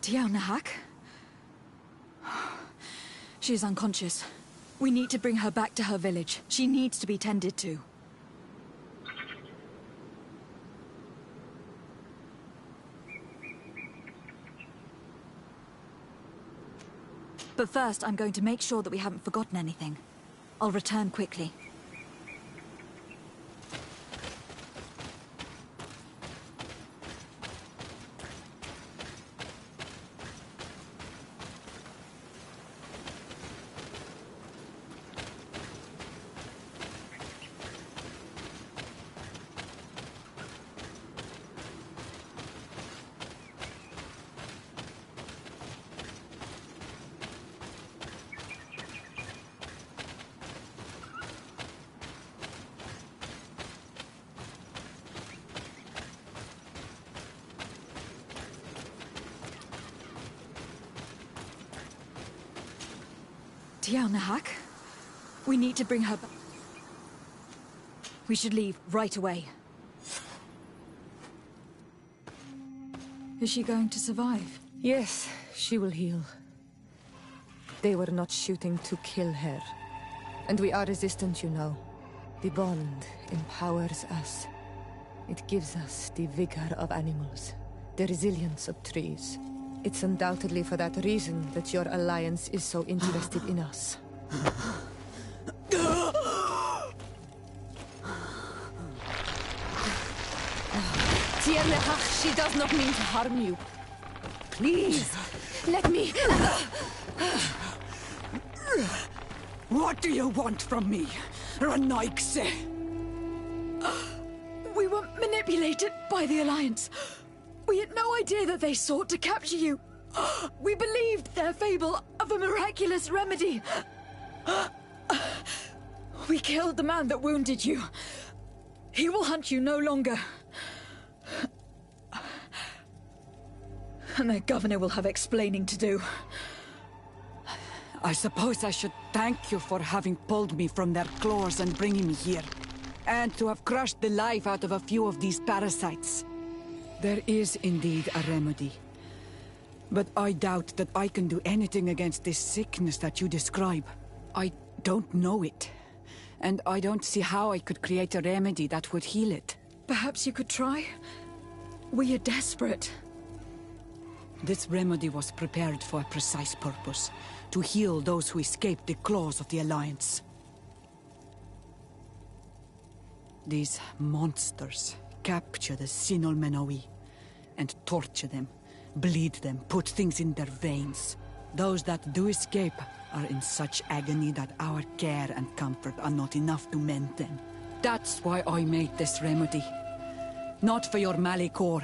Teer Fradee? She is unconscious. We need to bring her back to her village. She needs to be tended to. But first, I'm going to make sure that we haven't forgotten anything. I'll return quickly. Teer Fradee? We need to bring her back. We should leave right away. Is she going to survive? Yes, she will heal. They were not shooting to kill her. And we are resistant, you know. The bond empowers us. It gives us the vigor of animals, the resilience of trees. It's undoubtedly for that reason that your alliance is so interested in us. Teer Fradee, she does not mean to harm you. Please, let me... What do you want from me, Renaigse? We were manipulated by the Alliance. We had no idea that they sought to capture you. We believed their fable of a miraculous remedy. We killed the man that wounded you. He will hunt you no longer. And their governor will have explaining to do. I suppose I should thank you for having pulled me from their claws and bringing me here. And to have crushed the life out of a few of these parasites. There is indeed a remedy. But I doubt that I can do anything against this sickness that you describe. I don't know it. And I don't see how I could create a remedy that would heal it. Perhaps you could try? We are desperate. This remedy was prepared for a precise purpose. To heal those who escaped the claws of the Alliance. These monsters capture the Sinol Menoi and torture them, bleed them, put things in their veins. Those that do escape are in such agony that our care and comfort are not enough to mend them. That's why I made this remedy. Not for your Malikor.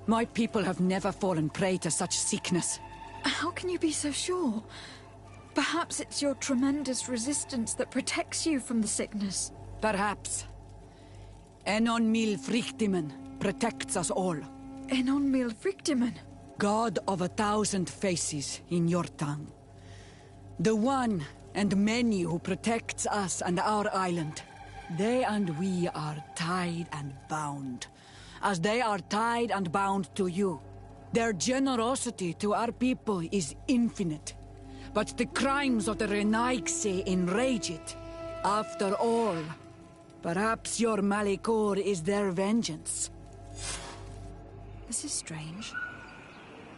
My people have never fallen prey to such sickness. How can you be so sure? Perhaps it's your tremendous resistance that protects you from the sickness. Perhaps. Enon Mil Frictimen protects us all. Enon Mil Frictimen? God of 1,000 faces in your tongue. The one and many who protects us and our island. They and we are tied and bound, as they are tied and bound to you. Their generosity to our people is infinite, but the crimes of the Renaigse enrage it. After all, perhaps your Malikor is their vengeance. This is strange.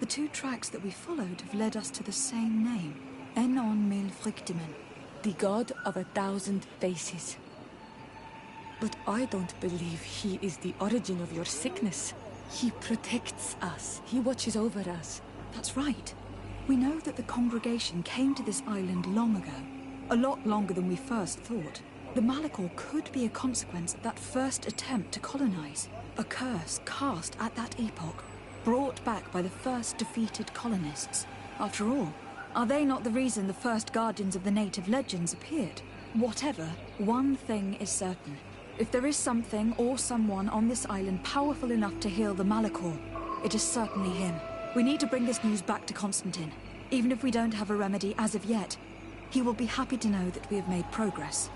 The two tracks that we followed have led us to the same name. Enon Mil Frictimen. The god of 1,000 faces. But I don't believe he is the origin of your sickness. He protects us. He watches over us. That's right. We know that the congregation came to this island long ago. A lot longer than we first thought. The Malikor could be a consequence of that first attempt to colonize. A curse cast at that epoch, brought back by the first defeated colonists. After all, are they not the reason the first guardians of the native legends appeared? Whatever, one thing is certain. If there is something or someone on this island powerful enough to heal the Malikor, it is certainly him. We need to bring this news back to Constantine. Even if we don't have a remedy as of yet, he will be happy to know that we have made progress.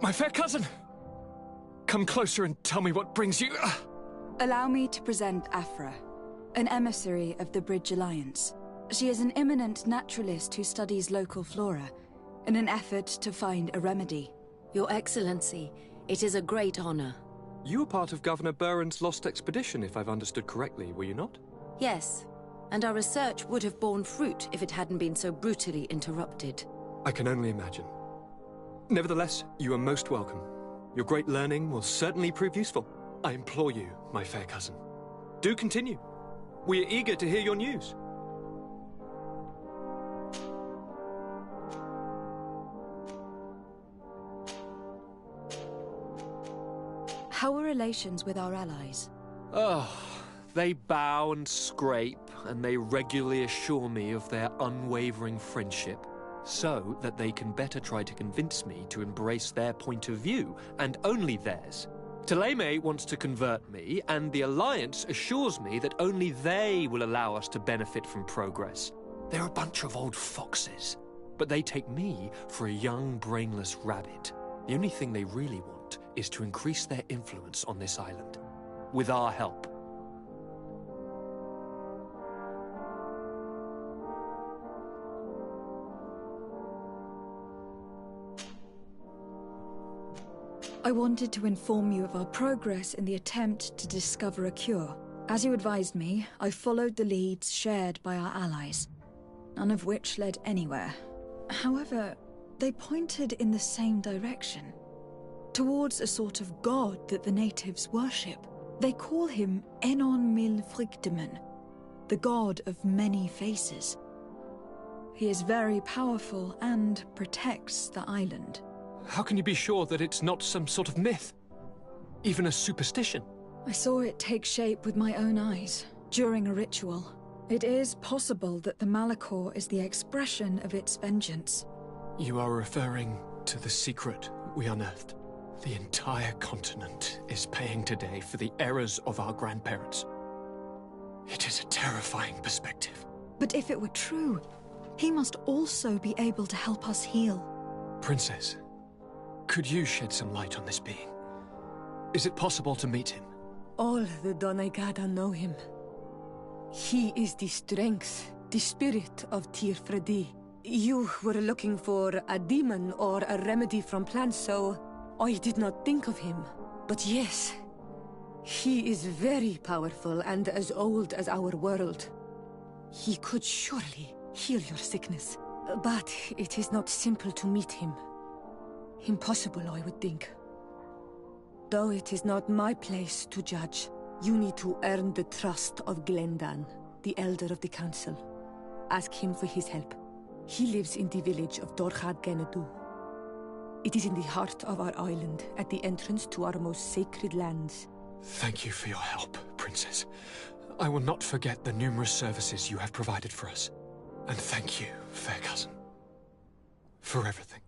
My fair cousin! Come closer and tell me what brings you... Allow me to present Afra, an emissary of the Bridge Alliance. She is an eminent naturalist who studies local flora, in an effort to find a remedy. Your Excellency, it is a great honor. You were part of Governor Buren's lost expedition, if I've understood correctly, were you not? Yes, and our research would have borne fruit if it hadn't been so brutally interrupted. I can only imagine. Nevertheless, you are most welcome. Your great learning will certainly prove useful. I implore you, my fair cousin. Do continue. We are eager to hear your news. How are relations with our allies? Oh, they bow and scrape, and they regularly assure me of their unwavering friendship, so that they can better try to convince me to embrace their point of view, and only theirs. Thélème wants to convert me, and the Alliance assures me that only they will allow us to benefit from progress. They're a bunch of old foxes, but they take me for a young, brainless rabbit. The only thing they really want is to increase their influence on this island, with our help. I wanted to inform you of our progress in the attempt to discover a cure. As you advised me, I followed the leads shared by our allies, none of which led anywhere. However, they pointed in the same direction, towards a sort of god that the natives worship. They call him Enon Mil Frigdemen, the god of many faces. He is very powerful and protects the island. How can you be sure that it's not some sort of myth? Even a superstition? I saw it take shape with my own eyes, during a ritual. It is possible that the Malachor is the expression of its vengeance. You are referring to the secret we unearthed. The entire continent is paying today for the errors of our grandparents. It is a terrifying perspective. But if it were true, he must also be able to help us heal. Princess, could you shed some light on this being? Is it possible to meet him? All the Doneigada know him. He is the strength, the spirit of Teer Fradee. You were looking for a demon or a remedy from plants, so I did not think of him. But yes, he is very powerful and as old as our world. He could surely heal your sickness. But it is not simple to meet him. Impossible, I would think. Though it is not my place to judge, you need to earn the trust of Glendan, the elder of the council. Ask him for his help. He lives in the village of Dorchad Genadu. It is in the heart of our island, at the entrance to our most sacred lands. Thank you for your help, Princess. I will not forget the numerous services you have provided for us. And thank you, fair cousin, for everything.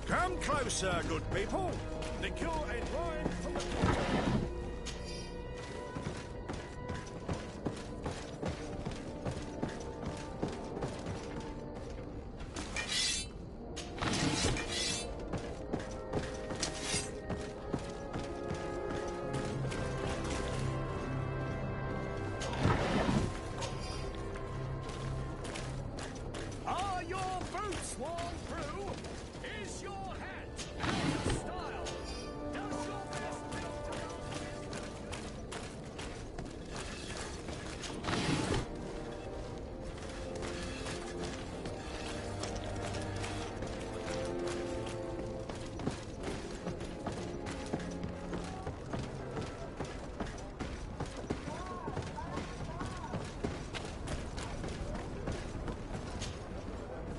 Come closer, good people. The cure ain't lying from the...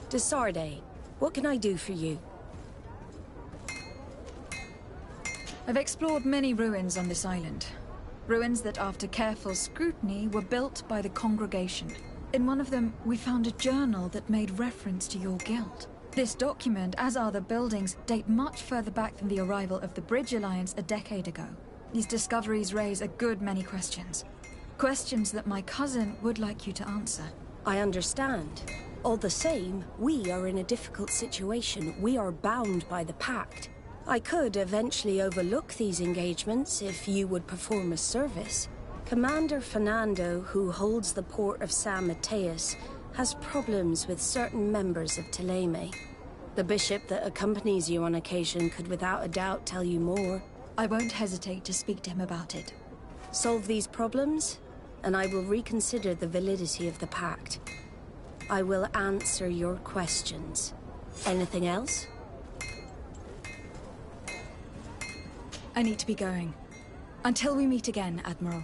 Desarde, what can I do for you? I've explored many ruins on this island. Ruins that, after careful scrutiny, were built by the congregation. In one of them, we found a journal that made reference to your guild. This document, as are the buildings, date much further back than the arrival of the Bridge Alliance a decade ago. These discoveries raise a good many questions. Questions that my cousin would like you to answer. I understand. All the same, we are in a difficult situation. We are bound by the Pact. I could eventually overlook these engagements if you would perform a service. Commander Fernando, who holds the port of San Mateus, has problems with certain members of Teleme. The bishop that accompanies you on occasion could without a doubt tell you more. I won't hesitate to speak to him about it. Solve these problems, and I will reconsider the validity of the Pact. I will answer your questions. Anything else? I need to be going. Until we meet again, Admiral.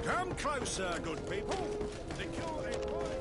Come closer, good people. The cure ain't right.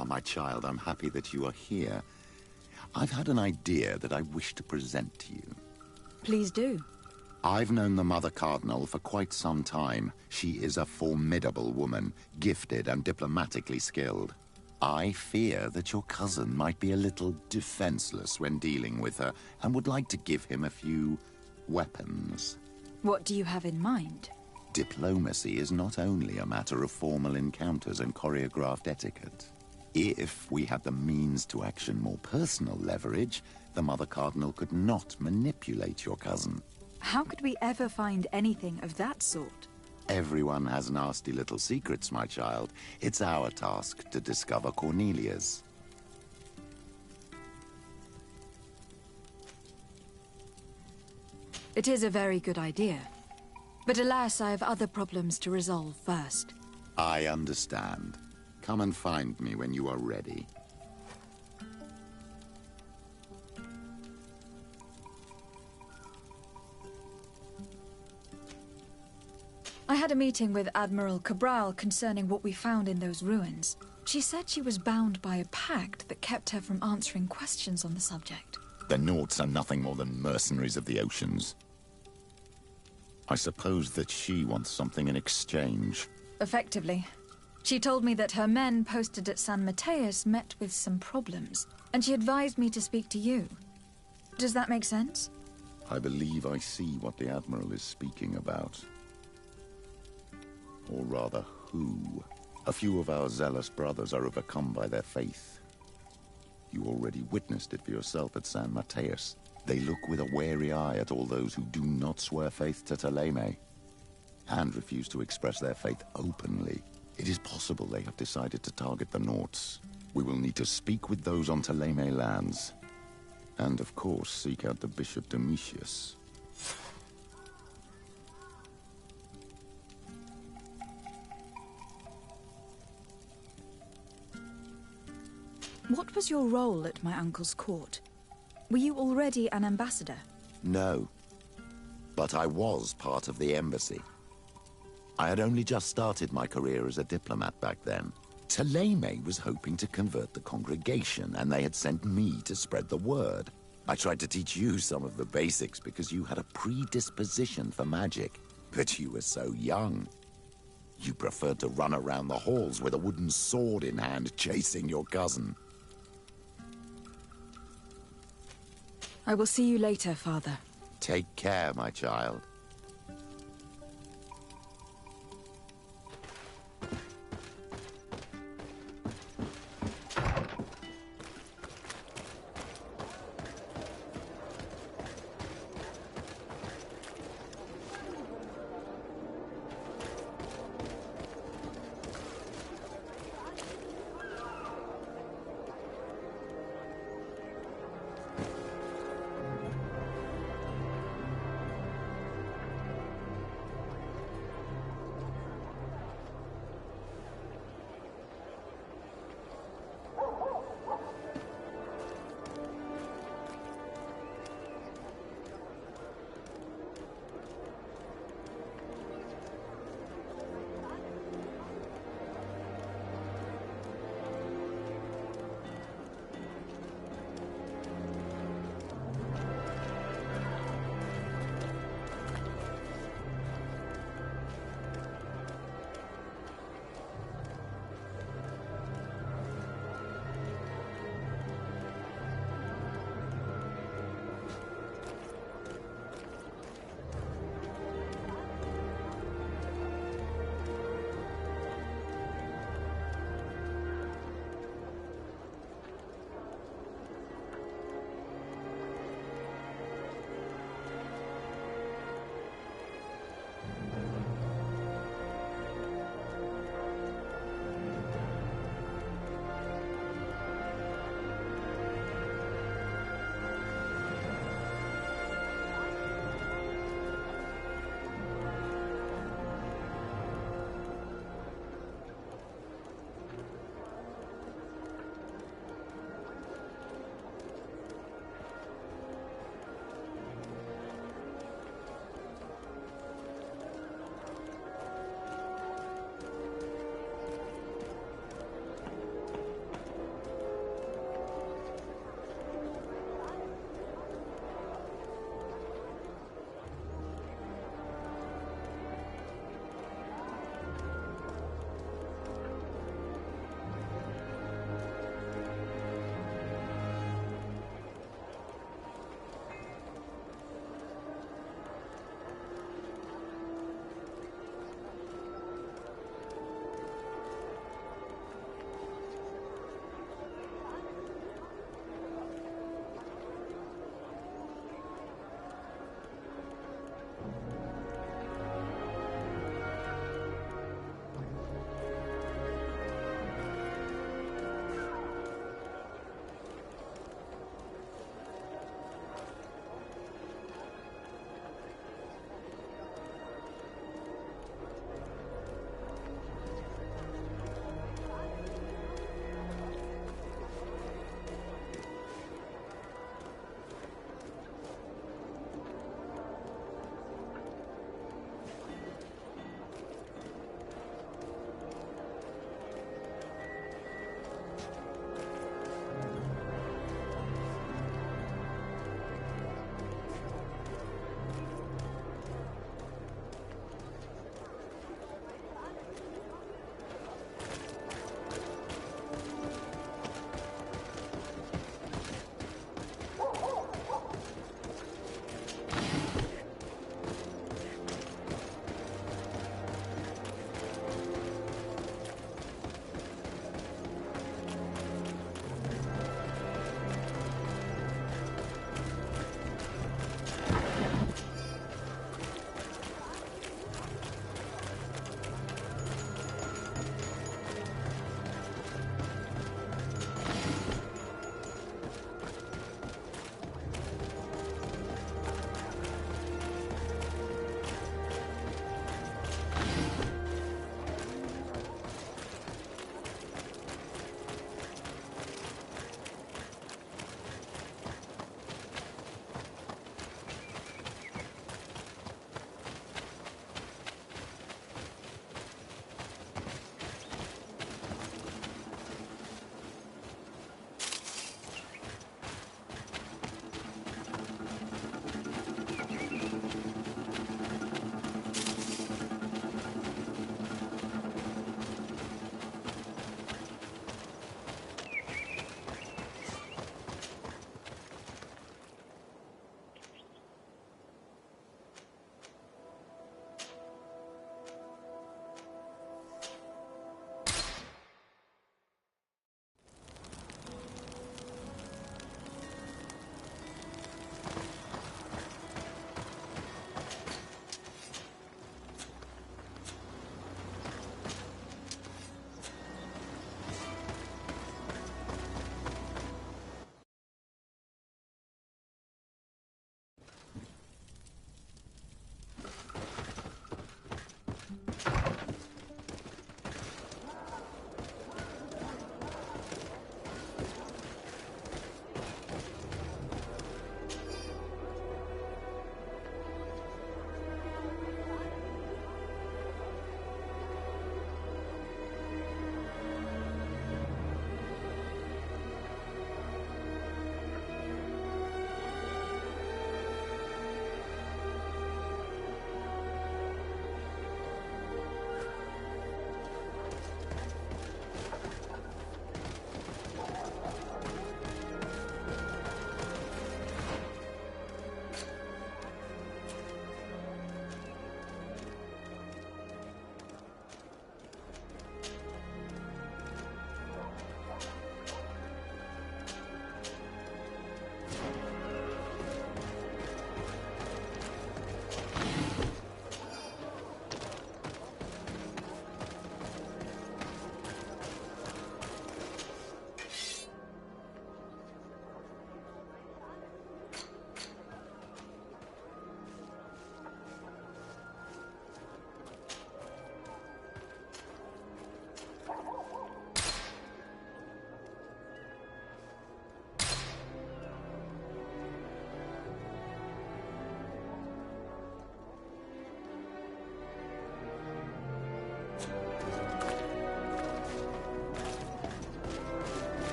Ah, my child, I'm happy that you are here. I've had an idea that I wish to present to you. Please do. I've known the Mother Cardinal for quite some time. She is a formidable woman, gifted and diplomatically skilled. I fear that your cousin might be a little defenseless when dealing with her, and would like to give him a few weapons. What do you have in mind? Diplomacy is not only a matter of formal encounters and choreographed etiquette. If we had the means to action more personal leverage, the Mother Cardinal could not manipulate your cousin. How could we ever find anything of that sort? Everyone has nasty little secrets, my child. It's our task to discover Cornelia's. It is a very good idea. But alas, I have other problems to resolve first. I understand. Come and find me when you are ready. I had a meeting with Admiral Cabral concerning what we found in those ruins. She said she was bound by a pact that kept her from answering questions on the subject. The Nauts are nothing more than mercenaries of the oceans. I suppose that she wants something in exchange. Effectively. She told me that her men posted at San Mateus met with some problems, and she advised me to speak to you. Does that make sense? I believe I see what the Admiral is speaking about. Or rather, who. A few of our zealous brothers are overcome by their faith. You already witnessed it for yourself at San Mateus. They look with a wary eye at all those who do not swear faith to Thélème, and refuse to express their faith openly. It is possible they have decided to target the Nauts. We will need to speak with those on Thélème lands. And of course, seek out the Bishop Domitius. What was your role at my uncle's court? Were you already an ambassador? No. But I was part of the embassy. I had only just started my career as a diplomat back then. Thélème was hoping to convert the congregation, and they had sent me to spread the word. I tried to teach you some of the basics because you had a predisposition for magic, but you were so young. You preferred to run around the halls with a wooden sword in hand, chasing your cousin. I will see you later, Father. Take care, my child.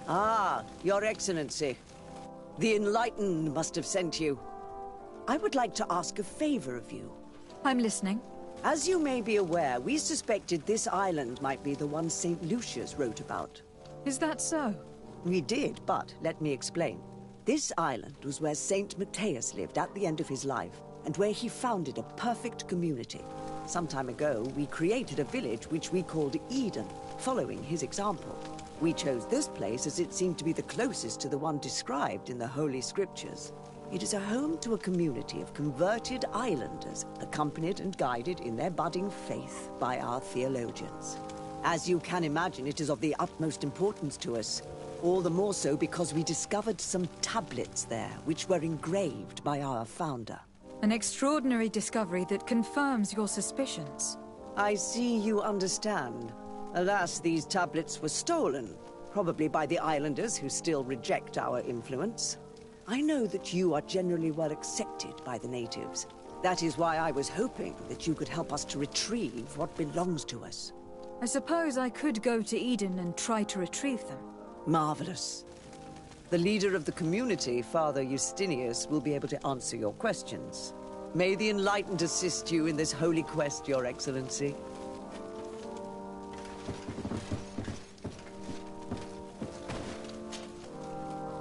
Ah, Your Excellency. The Enlightened must have sent you. I would like to ask a favor of you. I'm listening. As you may be aware, we suspected this island might be the one St. Lucius wrote about. Is that so? We did, but let me explain. This island was where St. Matthias lived at the end of his life, and where he founded a perfect community. Some time ago, we created a village which we called Eden, following his example. We chose this place as it seemed to be the closest to the one described in the Holy Scriptures. It is a home to a community of converted islanders, accompanied and guided in their budding faith by our theologians. As you can imagine, it is of the utmost importance to us. All the more so because we discovered some tablets there, which were engraved by our founder. An extraordinary discovery that confirms your suspicions. I see you understand. Alas, these tablets were stolen, probably by the islanders who still reject our influence. I know that you are generally well accepted by the natives. That is why I was hoping that you could help us to retrieve what belongs to us. I suppose I could go to Eden and try to retrieve them. Marvelous. The leader of the community, Father Justinius, will be able to answer your questions. May the Enlightened assist you in this holy quest, Your Excellency.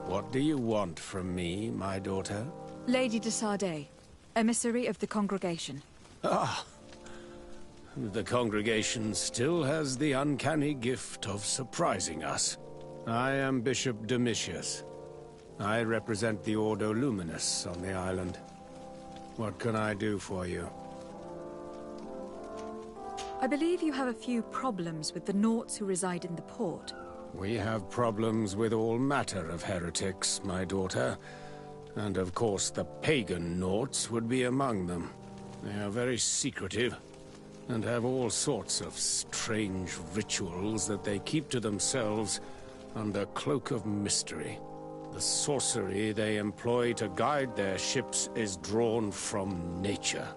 What do you want from me, my daughter? Lady de Sardet, emissary of the congregation. Ah, the congregation still has the uncanny gift of surprising us. I am Bishop Domitius. I represent the Ordo Luminous on the island. What can I do for you? I believe you have a few problems with the Nauts who reside in the port. We have problems with all matter of heretics, my daughter. And of course the pagan Nauts would be among them. They are very secretive, and have all sorts of strange rituals that they keep to themselves under cloak of mystery. The sorcery they employ to guide their ships is drawn from nature,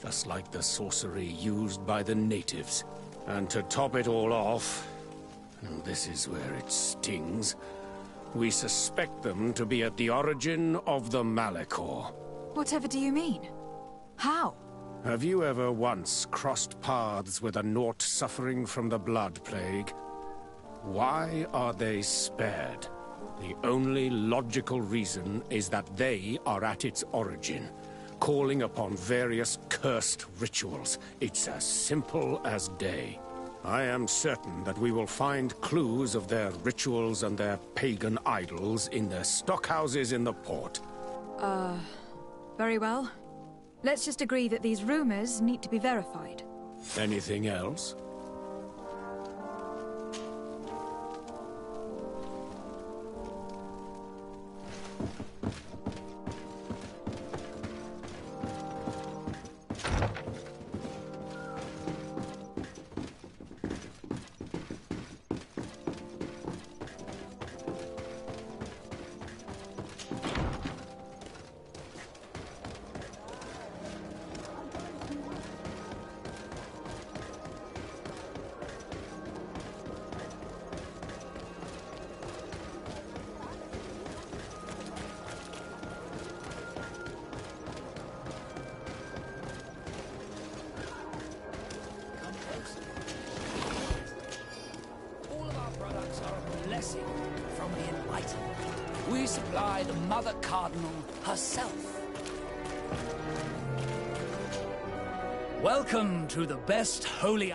just like the sorcery used by the natives. And to top it all off, and this is where it stings, we suspect them to be at the origin of the Malachor. Whatever do you mean? How? Have you ever once crossed paths with a Naut suffering from the Blood Plague? Why are they spared? The only logical reason is that they are at its origin, calling upon various cursed rituals. It's as simple as day. I am certain that we will find clues of their rituals and their pagan idols in their stockhouses in the port. Very well. Let's just agree that these rumors need to be verified. Anything else? From the Enlightened. We supply the Mother Cardinal herself. Welcome to the best holy...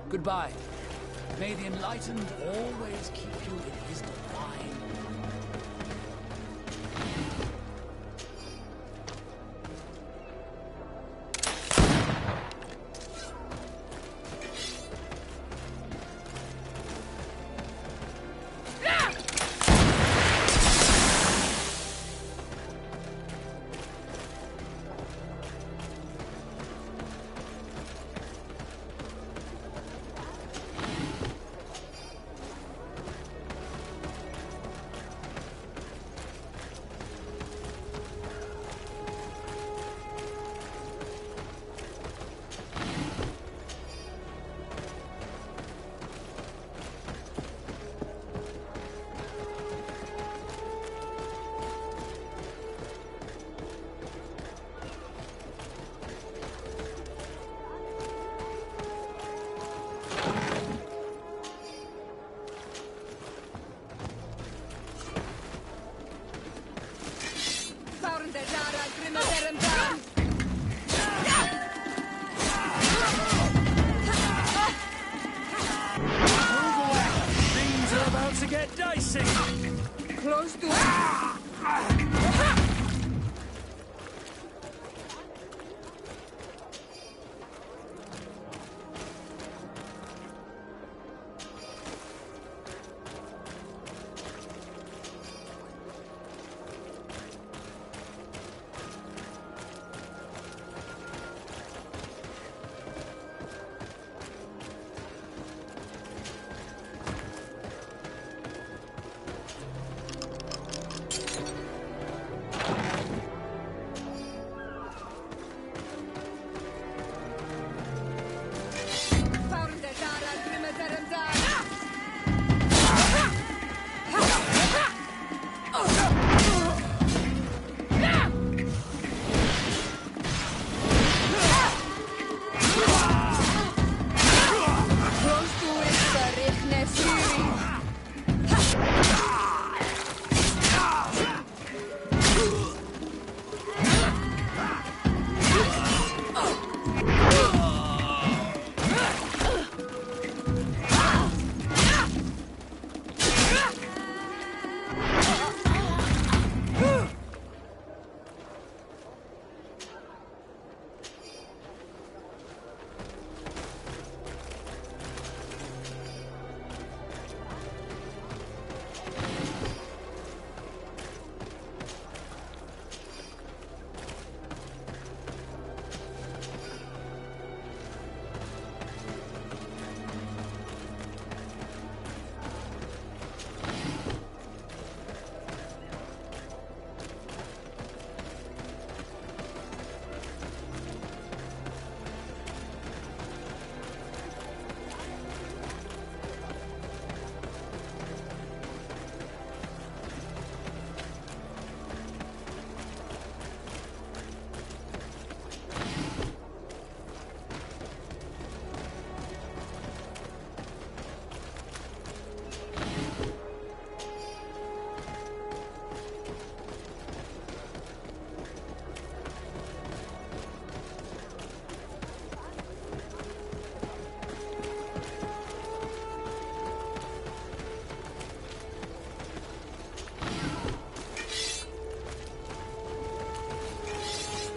Goodbye. May the Enlightened always keep you in his divine...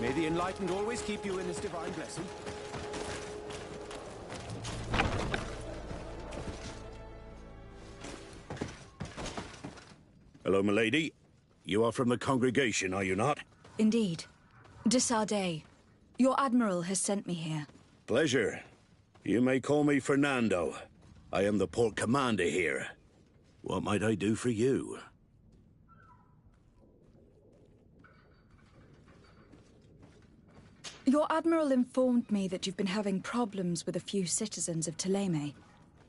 May the Enlightened always keep you in his divine blessing. Hello, milady. You are from the congregation, are you not? Indeed. De Sardet. Your admiral has sent me here. Pleasure. You may call me Fernando. I am the port commander here. What might I do for you? Your admiral informed me that you've been having problems with a few citizens of Telemay.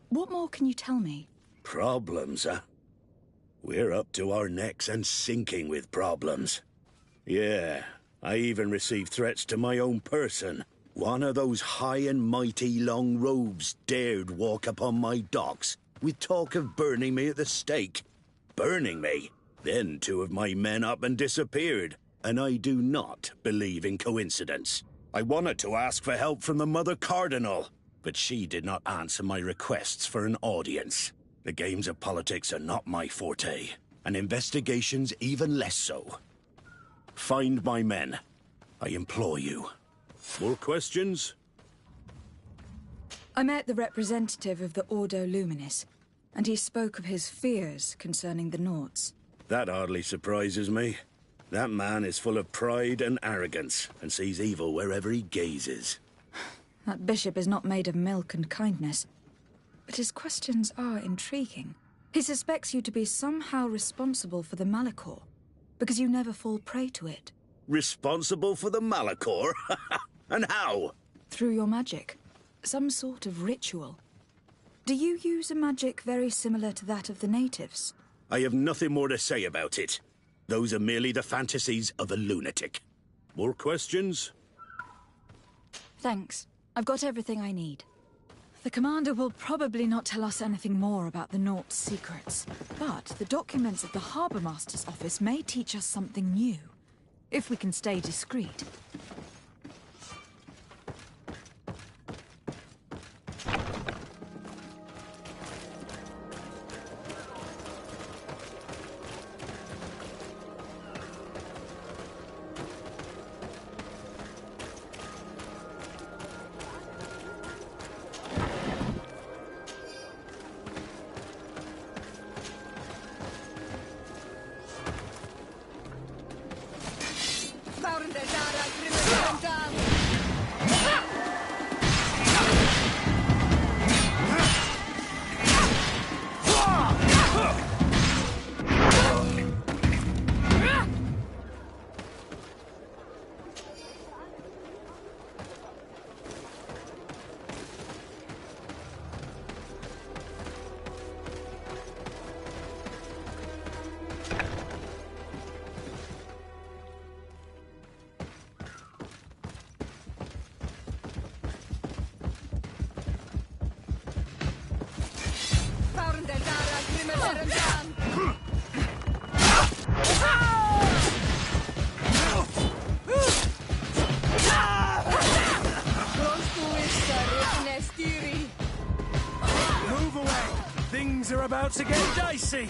What more can you tell me? Problems, huh? We're up to our necks and sinking with problems. Yeah, I even received threats to my own person. One of those high and mighty long robes dared walk upon my docks with talk of burning me at the stake. Burning me? Then two of my men up and disappeared, and I do not believe in coincidence. I wanted to ask for help from the Mother Cardinal, but she did not answer my requests for an audience. The games of politics are not my forte, and investigations even less so. Find my men. I implore you. More questions? I met the representative of the Ordo Luminis, and he spoke of his fears concerning the Nauts. That hardly surprises me. That man is full of pride and arrogance, and sees evil wherever he gazes. That bishop is not made of milk and kindness, but his questions are intriguing. He suspects you to be somehow responsible for the Malachor, because you never fall prey to it. Responsible for the Malachor? And how? Through your magic. Some sort of ritual. Do you use a magic very similar to that of the natives? I have nothing more to say about it. Those are merely the fantasies of a lunatic. More questions? Thanks. I've got everything I need. The commander will probably not tell us anything more about the Naught's secrets, but the documents of the Harbour Master's office may teach us something new, if we can stay discreet. about to get dicey.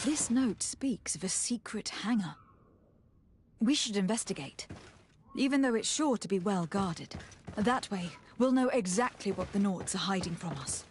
This note speaks of a secret hangar. We should investigate, even though it's sure to be well guarded. That way, we'll know exactly what the Nauts are hiding from us.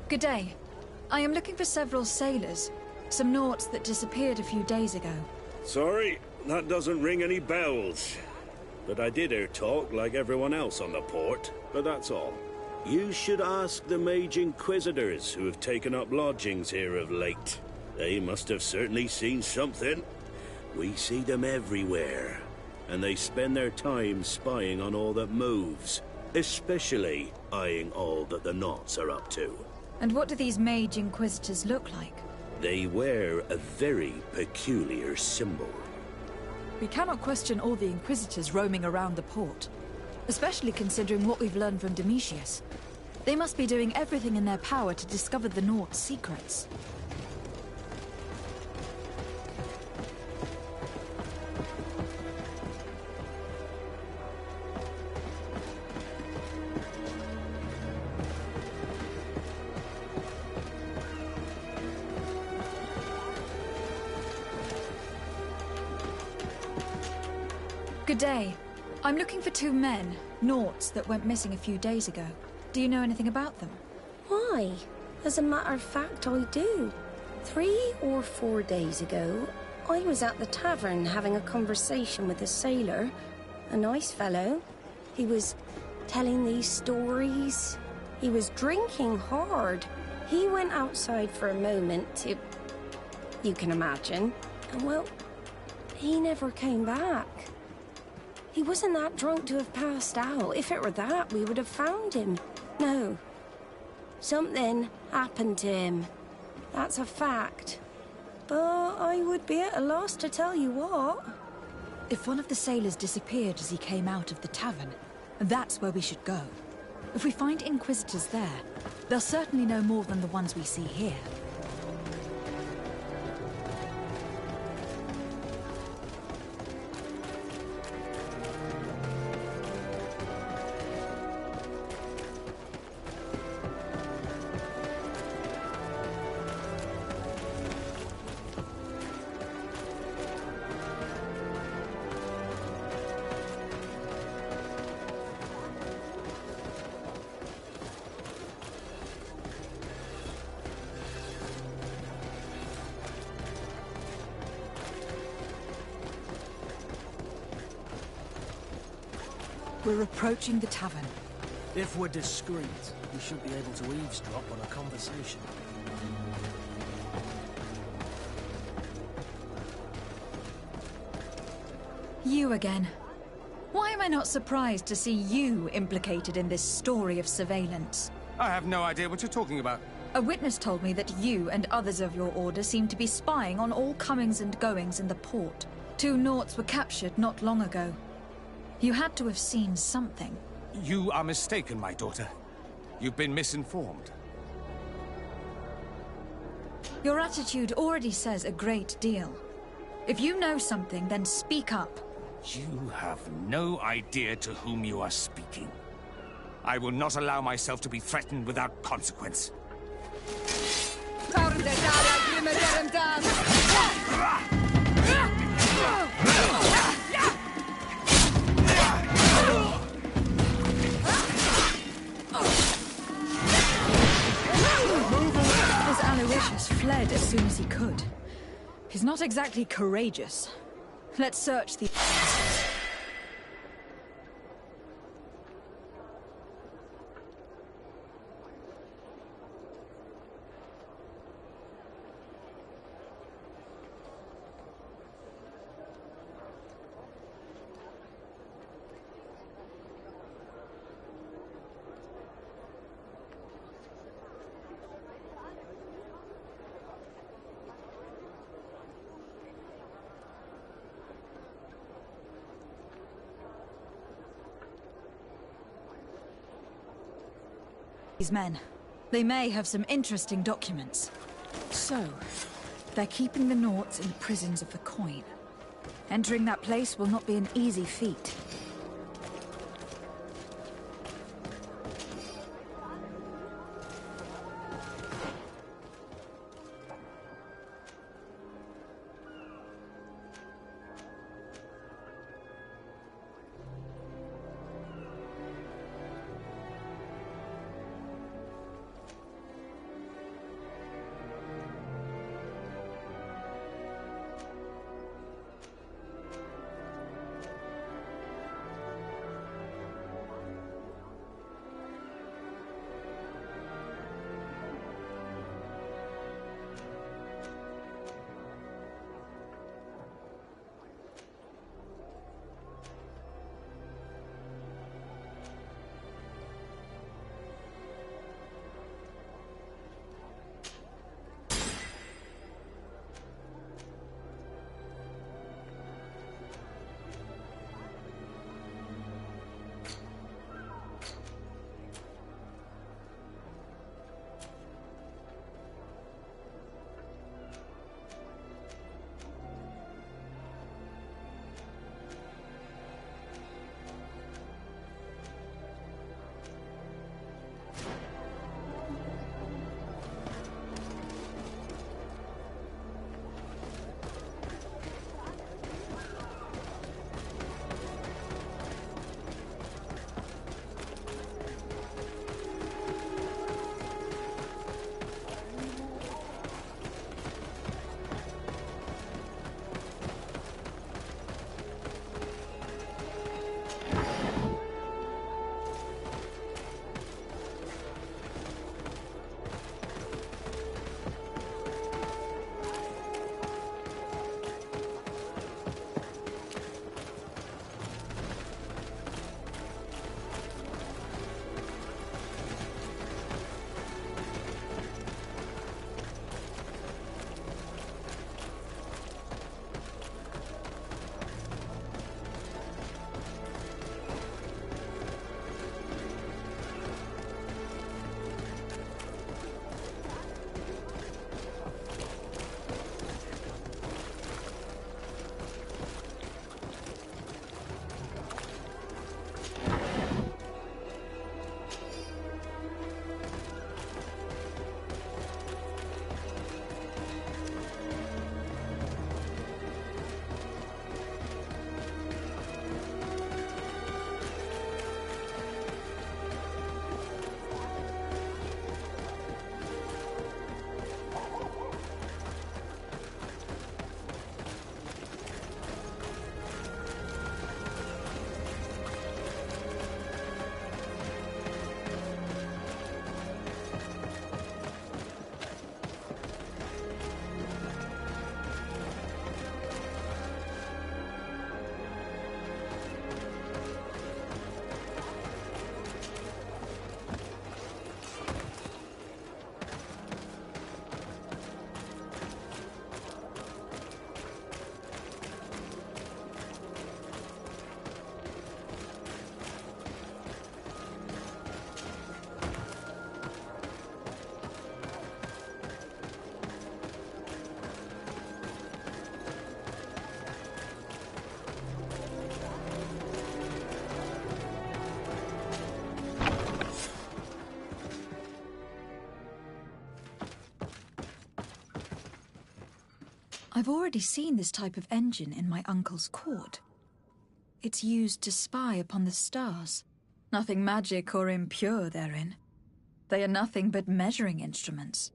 Good day. I am looking for several sailors. Some Nauts that disappeared a few days ago. Sorry, that doesn't ring any bells. But I did hear talk like everyone else on the port, but that's all. You should ask the Mage Inquisitors who have taken up lodgings here of late. They must have certainly seen something. We see them everywhere, and they spend their time spying on all that moves, especially eyeing all that the Nauts are up to. And what do these Mage Inquisitors look like? They wear a very peculiar symbol. We cannot question all the Inquisitors roaming around the port, especially considering what we've learned from Domitius. They must be doing everything in their power to discover the Nauts' secrets. Good day. I'm looking for two men, Nauts, that went missing a few days ago. Do you know anything about them? Why? As a matter of fact, I do. 3 or 4 days ago, I was at the tavern having a conversation with a sailor. A nice fellow. He was telling these stories. He was drinking hard. He went outside for a moment to... you can imagine. And well, he never came back. He wasn't that drunk to have passed out. If it were that, we would have found him. No. Something happened to him. That's a fact. But I would be at a loss to tell you what. If one of the sailors disappeared as he came out of the tavern, that's where we should go. If we find Inquisitors there, they'll certainly know more than the ones we see here. We're approaching the tavern. If we're discreet, we should be able to eavesdrop on a conversation. You again. Why am I not surprised to see you implicated in this story of surveillance? I have no idea what you're talking about. A witness told me that you and others of your order seem to be spying on all comings and goings in the port. 2 Naughts were captured not long ago. You had to have seen something. You are mistaken, my daughter. You've been misinformed. Your attitude already says a great deal. If you know something, then speak up. You have no idea to whom you are speaking. I will not allow myself to be threatened without consequence. This Aloysius fled as soon as he could. He's not exactly courageous. Let's search the... These men. They may have some interesting documents. So, they're keeping the Naughts in the prisons of the coin. Entering that place will not be an easy feat. I've already seen this type of engine in my uncle's court. It's used to spy upon the stars. Nothing magic or impure therein. They are nothing but measuring instruments.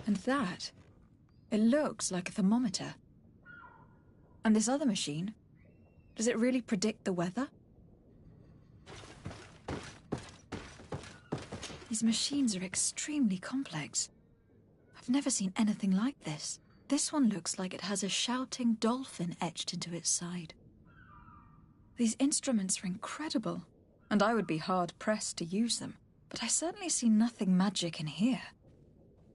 And that, it looks like a thermometer. And this other machine, does it really predict the weather? These machines are extremely complex. I've never seen anything like this. This one looks like it has a shouting dolphin etched into its side. These instruments are incredible, and I would be hard-pressed to use them. But I certainly see nothing magic in here.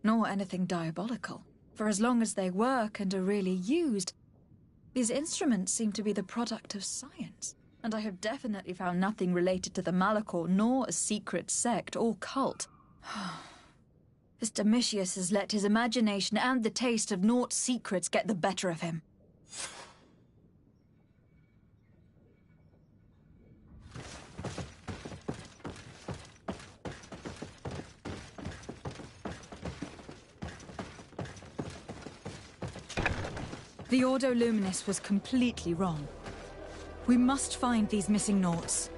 Nor anything diabolical. For as long as they work and are really used, these instruments seem to be the product of science. And I have definitely found nothing related to the Malachor, nor a secret sect or cult. This Domitius has let his imagination and the taste of Naught's secrets get the better of him. The Ordo Luminis was completely wrong. We must find these missing Naughts.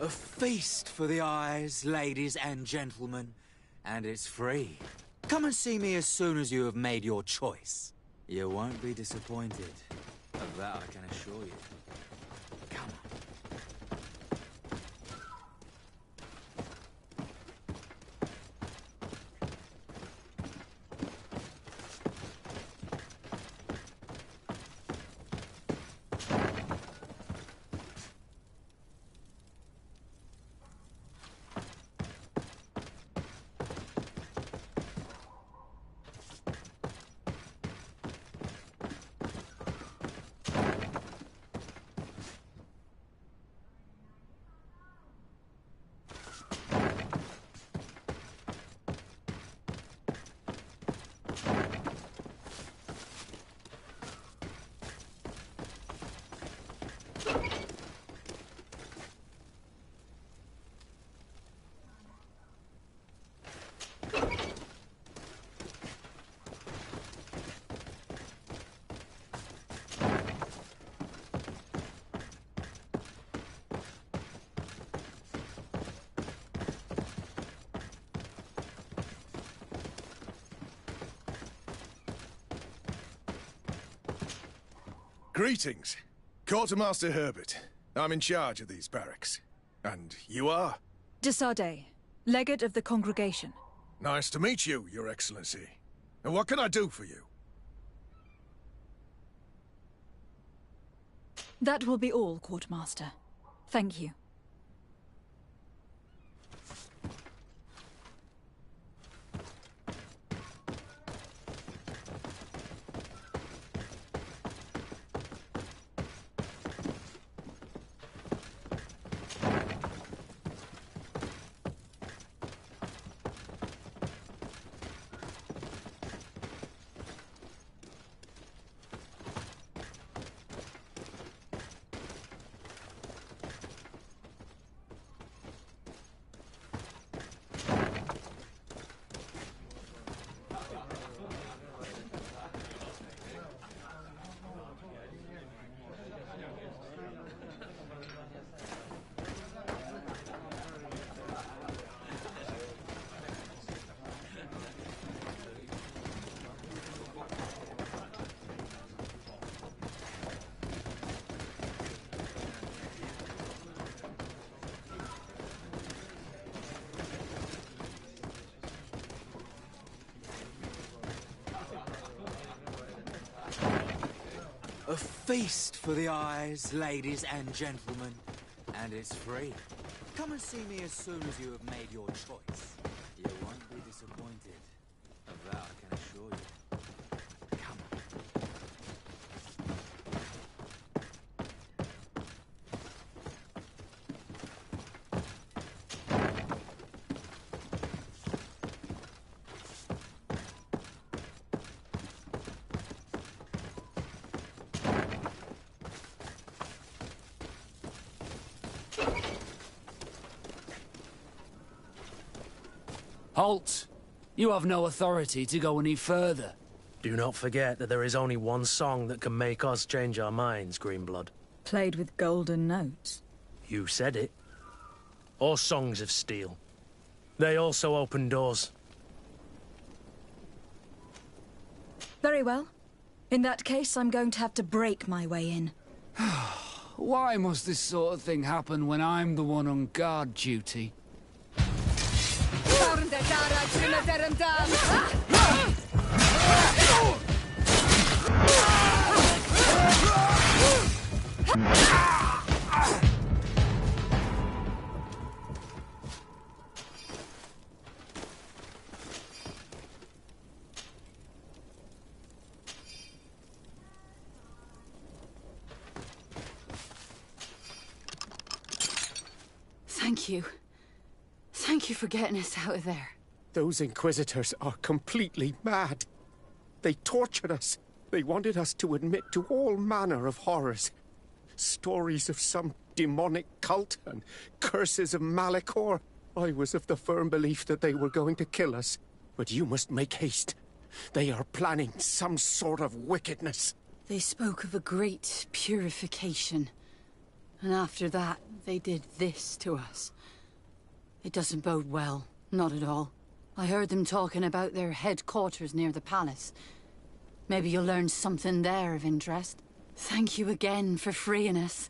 A feast for the eyes, ladies and gentlemen, and it's free. Come and see me as soon as you have made your choice. You won't be disappointed. Of that I can assure you. Come on. Greetings. Quartermaster Herbert. I'm in charge of these barracks. And you are? De Sardet, legate of the congregation. Nice to meet you, Your Excellency. And what can I do for you? That will be all, Quartermaster. Thank you. A feast for the eyes, ladies and gentlemen, and it's free. Come and see me as soon as you have made your choice. You won't be disappointed. Of that I can assure you. Come on. Halt! You have no authority to go any further. Do not forget that there is only one song that can make us change our minds, Greenblood. Played with golden notes. You said it. Or songs of steel. They also open doors. Very well. In that case, I'm going to have to break my way in. Why must this sort of thing happen when I'm the one on guard duty? Thank you. Thank you for getting us out of there. Those Inquisitors are completely mad. They tortured us. They wanted us to admit to all manner of horrors. Stories of some demonic cult and curses of Malachor. I was of the firm belief that they were going to kill us. But you must make haste. They are planning some sort of wickedness. They spoke of a great purification. And after that, they did this to us. It doesn't bode well. Not at all. I heard them talking about their headquarters near the palace. Maybe you'll learn something there of interest. Thank you again for freeing us.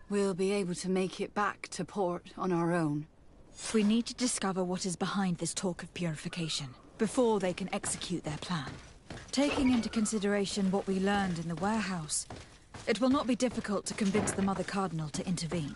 We'll be able to make it back to port on our own. We need to discover what is behind this talk of purification, before they can execute their plan. Taking into consideration what we learned in the warehouse, it will not be difficult to convince the Mother Cardinal to intervene.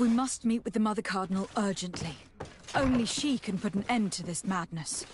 We must meet with the Mother Cardinal urgently. Only she can put an end to this madness.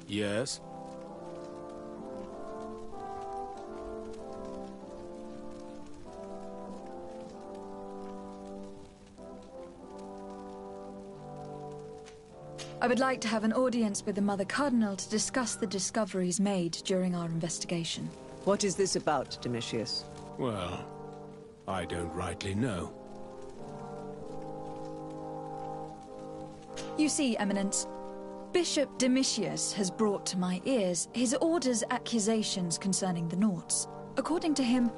Yes? I would like to have an audience with the Mother Cardinal to discuss the discoveries made during our investigation. What is this about, Domitius? Well, I don't rightly know. You see, Eminence, Bishop Domitius has brought to my ears his order's accusations concerning the Nauts. According to him,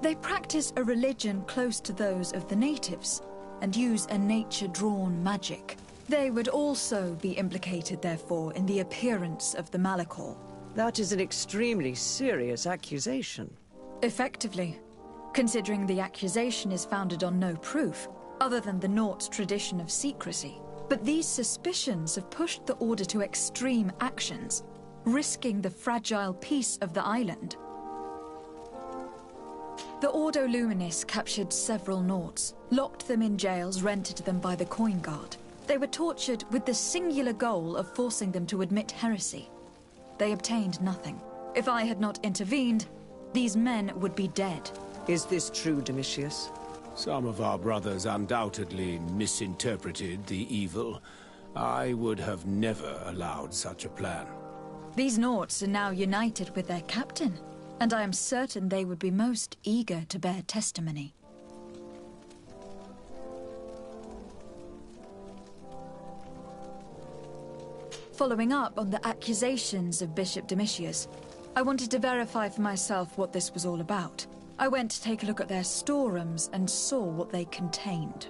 they practice a religion close to those of the natives, and use a nature-drawn magic. They would also be implicated, therefore, in the appearance of the Malachor. That is an extremely serious accusation. Effectively, considering the accusation is founded on no proof, other than the Nauts' tradition of secrecy. But these suspicions have pushed the Order to extreme actions, risking the fragile peace of the island. The Ordo Luminis captured several Nauts, locked them in jails rented to them by the Coin Guard. They were tortured with the singular goal of forcing them to admit heresy. They obtained nothing. If I had not intervened, these men would be dead. Is this true, Domitius? Some of our brothers undoubtedly misinterpreted the evil. I would have never allowed such a plan. These Nauts are now united with their captain, and I am certain they would be most eager to bear testimony. Following up on the accusations of Bishop Domitius, I wanted to verify for myself what this was all about. I went to take a look at their storerooms and saw what they contained.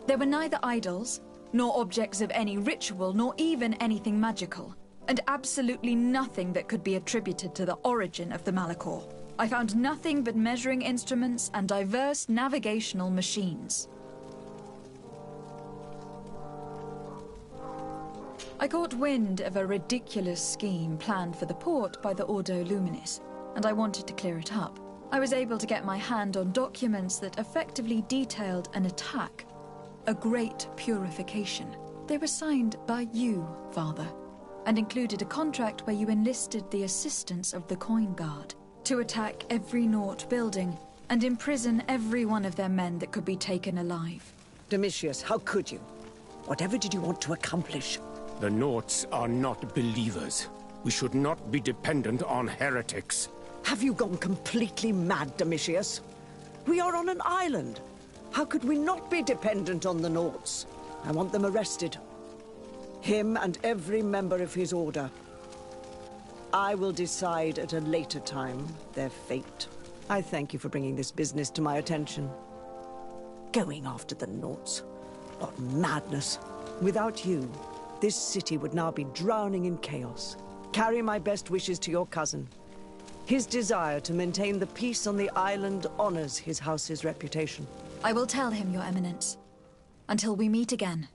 There were neither idols, nor objects of any ritual, nor even anything magical, and absolutely nothing that could be attributed to the origin of the Malachor. I found nothing but measuring instruments and diverse navigational machines. I caught wind of a ridiculous scheme planned for the port by the Ordo Luminis, and I wanted to clear it up. I was able to get my hand on documents that effectively detailed an attack, a great purification. They were signed by you, Father, and included a contract where you enlisted the assistance of the Coin Guard to attack every Naut building and imprison every one of their men that could be taken alive. Domitius, how could you? Whatever did you want to accomplish? The Nauts are not believers. We should not be dependent on heretics. Have you gone completely mad, Domitius? We are on an island. How could we not be dependent on the Nauts? I want them arrested. Him and every member of his order. I will decide at a later time their fate. I thank you for bringing this business to my attention. Going after the Nauts. What madness. Without you, this city would now be drowning in chaos. Carry my best wishes to your cousin. His desire to maintain the peace on the island honors his house's reputation. I will tell him, Your Eminence. Until we meet again.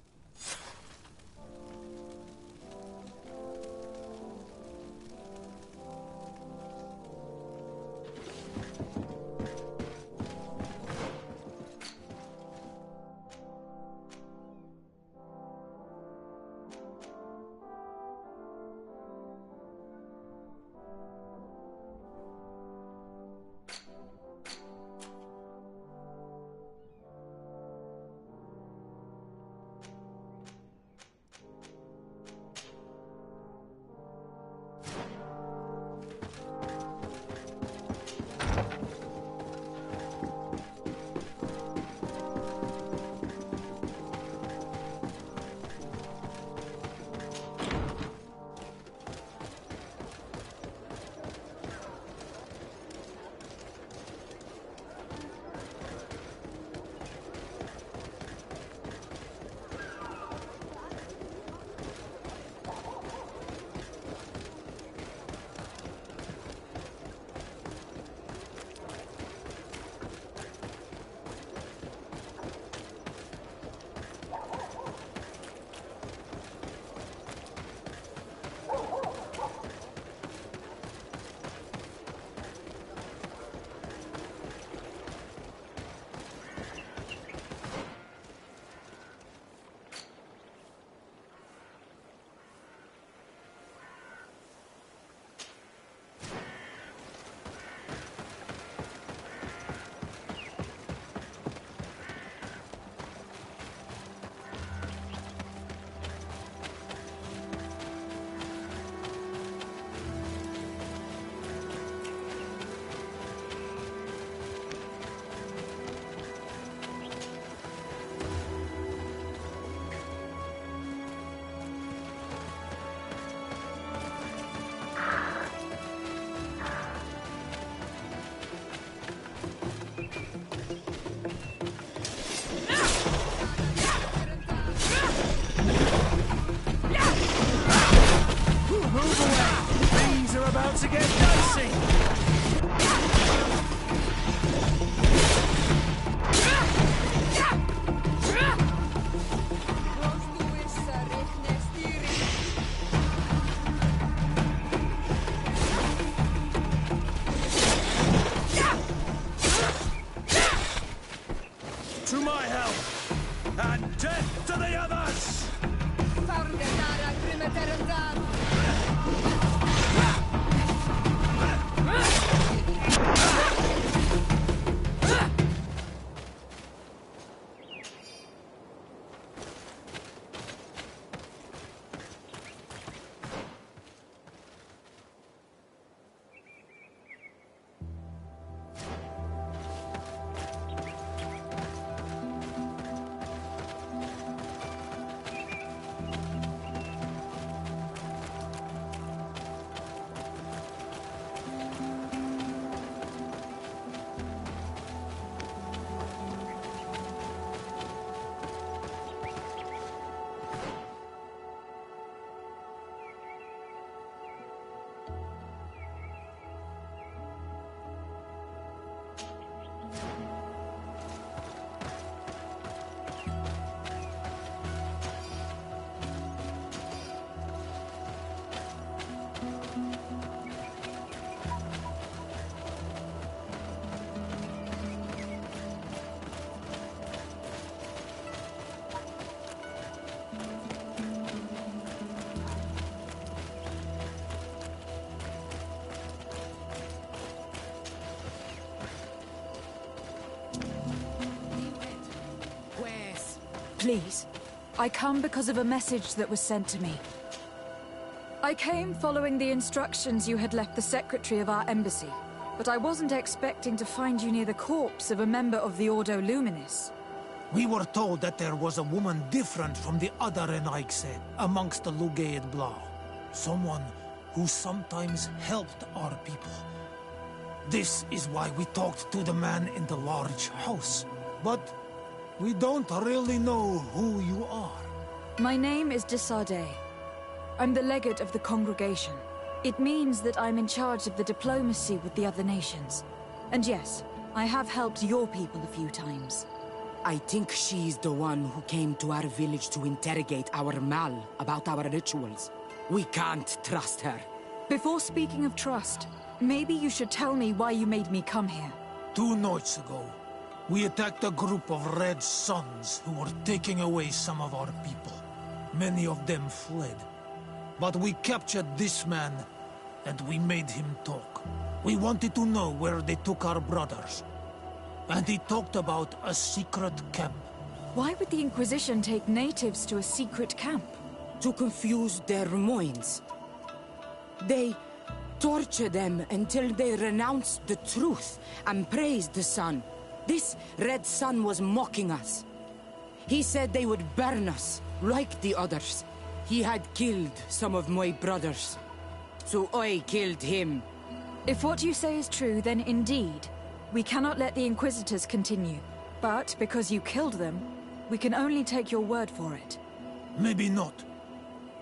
Death to the others! Please, I come because of a message that was sent to me. I came following the instructions you had left the secretary of our embassy, but I wasn't expecting to find you near the corpse of a member of the Ordo Luminis. We were told that there was a woman different from the other Renaigse amongst the Lugaid Blau. Someone who sometimes helped our people. This is why we talked to the man in the large house. But we don't really know who you are. My name is de Sade. I'm the legate of the congregation. It means that I'm in charge of the diplomacy with the other nations. And yes, I have helped your people a few times. I think she's the one who came to our village to interrogate our Mal about our rituals. We can't trust her. Before speaking of trust, maybe you should tell me why you made me come here. 2 nights ago, we attacked a group of Red Suns who were taking away some of our people. Many of them fled. But we captured this man, and we made him talk. We wanted to know where they took our brothers. And he talked about a secret camp. Why would the Inquisition take natives to a secret camp? To confuse their minds. They torture them until they renounce the truth and praise the sun. This Red Sun was mocking us. He said they would burn us, like the others. He had killed some of my brothers, so I killed him. If what you say is true, then indeed, we cannot let the Inquisitors continue. But because you killed them, we can only take your word for it. Maybe not.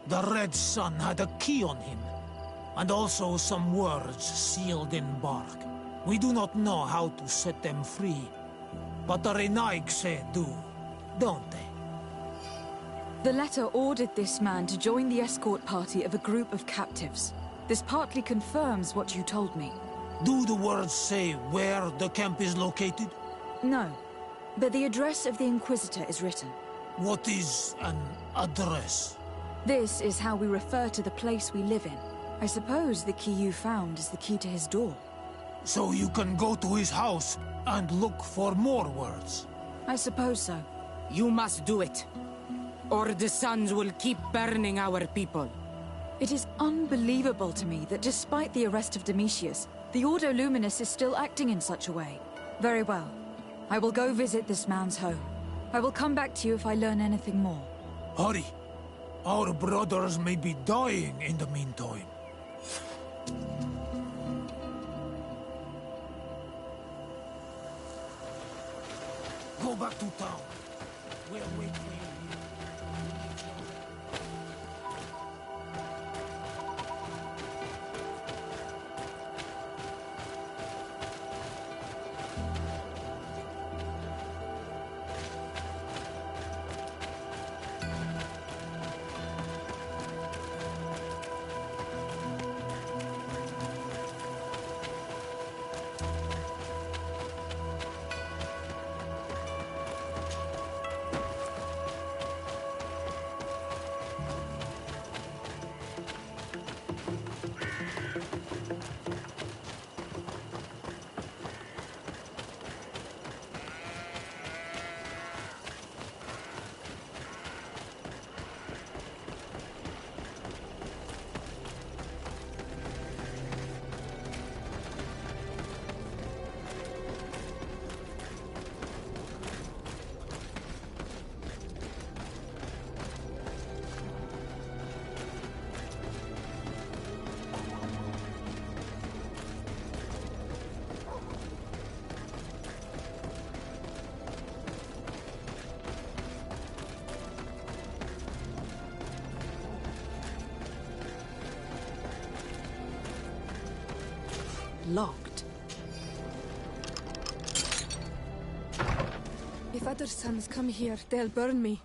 The Red Sun had a key on him, and also some words sealed in bark. We do not know how to set them free, but the Renaigse do, don't they? The letter ordered this man to join the escort party of a group of captives. This partly confirms what you told me. Do the words say where the camp is located? No, but the address of the Inquisitor is written. What is an address? This is how we refer to the place we live in. I suppose the key you found is the key to his door. So you can go to his house and look for more words? I suppose so. You must do it, or the suns will keep burning our people. It is unbelievable to me that despite the arrest of Domitius, the Ordo Luminis is still acting in such a way. Very well. I will go visit this man's home. I will come back to you if I learn anything more. Hurry. Our brothers may be dying in the meantime. Go back to town. We'll wait for you. locked. If other sons come here, they'll burn me.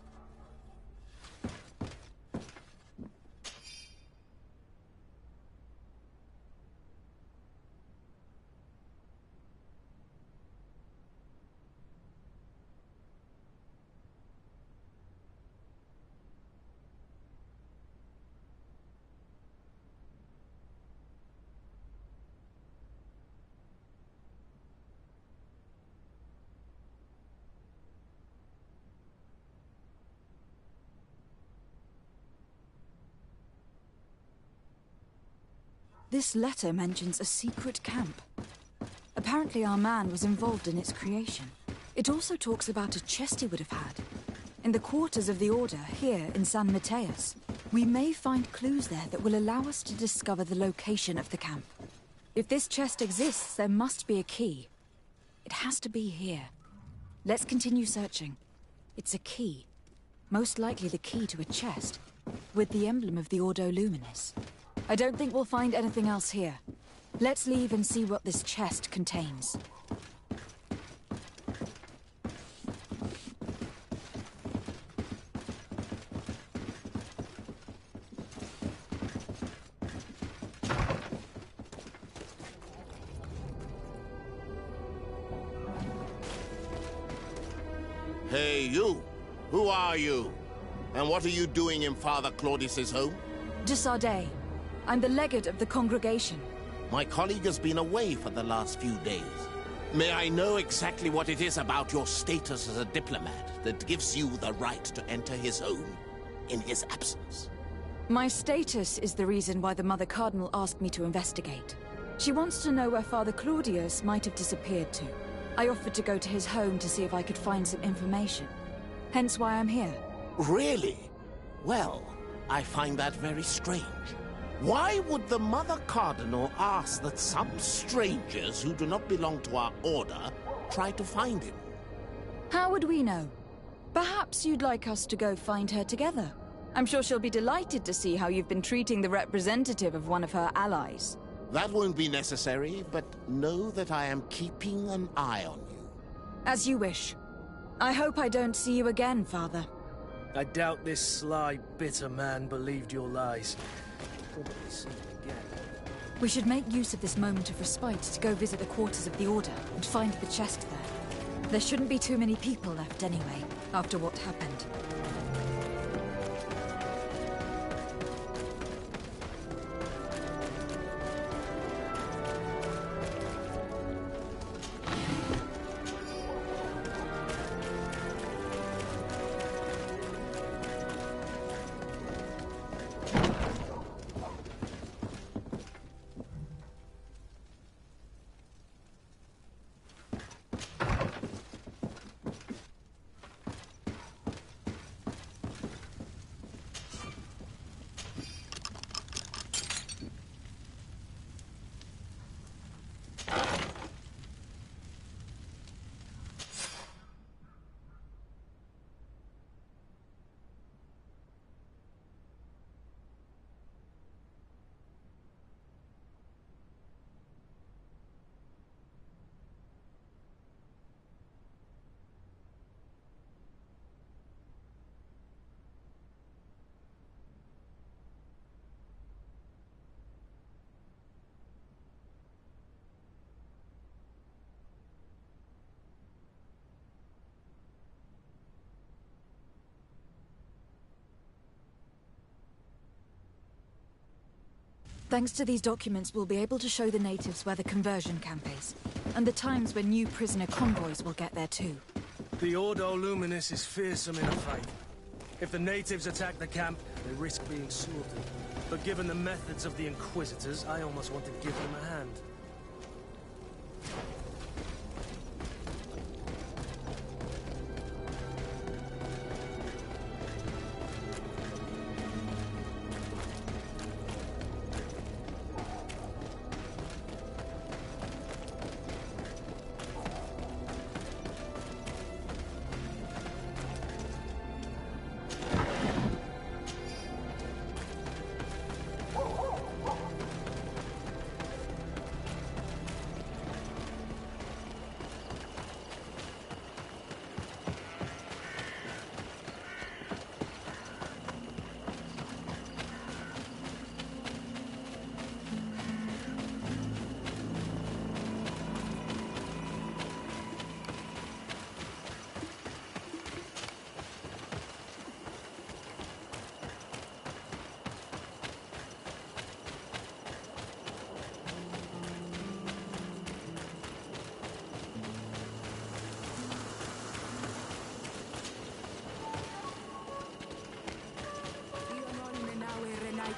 This letter mentions a secret camp. Apparently our man was involved in its creation. It also talks about a chest he would have had. In the quarters of the Order, here in San Mateus. We may find clues there that will allow us to discover the location of the camp. If this chest exists, there must be a key. It has to be here. Let's continue searching. It's a key. Most likely the key to a chest, with the emblem of the Ordo Luminis. I don't think we'll find anything else here. Let's leave and see what this chest contains. Hey, you! Who are you? And what are you doing in Father Claudius's home? De Sardet. I'm the legate of the congregation. My colleague has been away for the last few days. May I know exactly what it is about your status as a diplomat that gives you the right to enter his home in his absence? My status is the reason why the Mother Cardinal asked me to investigate. She wants to know where Father Claudius might have disappeared to. I offered to go to his home to see if I could find some information. Hence why I'm here. Really? Well, I find that very strange. Why would the Mother Cardinal ask that some strangers who do not belong to our order try to find him? How would we know? Perhaps you'd like us to go find her together. I'm sure she'll be delighted to see how you've been treating the representative of one of her allies. That won't be necessary, but know that I am keeping an eye on you. As you wish. I hope I don't see you again, Father. I doubt this sly, bitter man believed your lies. Probably see him again. We should make use of this moment of respite to go visit the quarters of the Order and find the chest there. There shouldn't be too many people left anyway, after what happened. Thanks to these documents, we'll be able to show the natives where the conversion camp is, and the times when new prisoner convoys will get there too. The Ordo Luminis is fearsome in a fight. If the natives attack the camp, they risk being slaughtered. But given the methods of the Inquisitors, I almost want to give them a hand.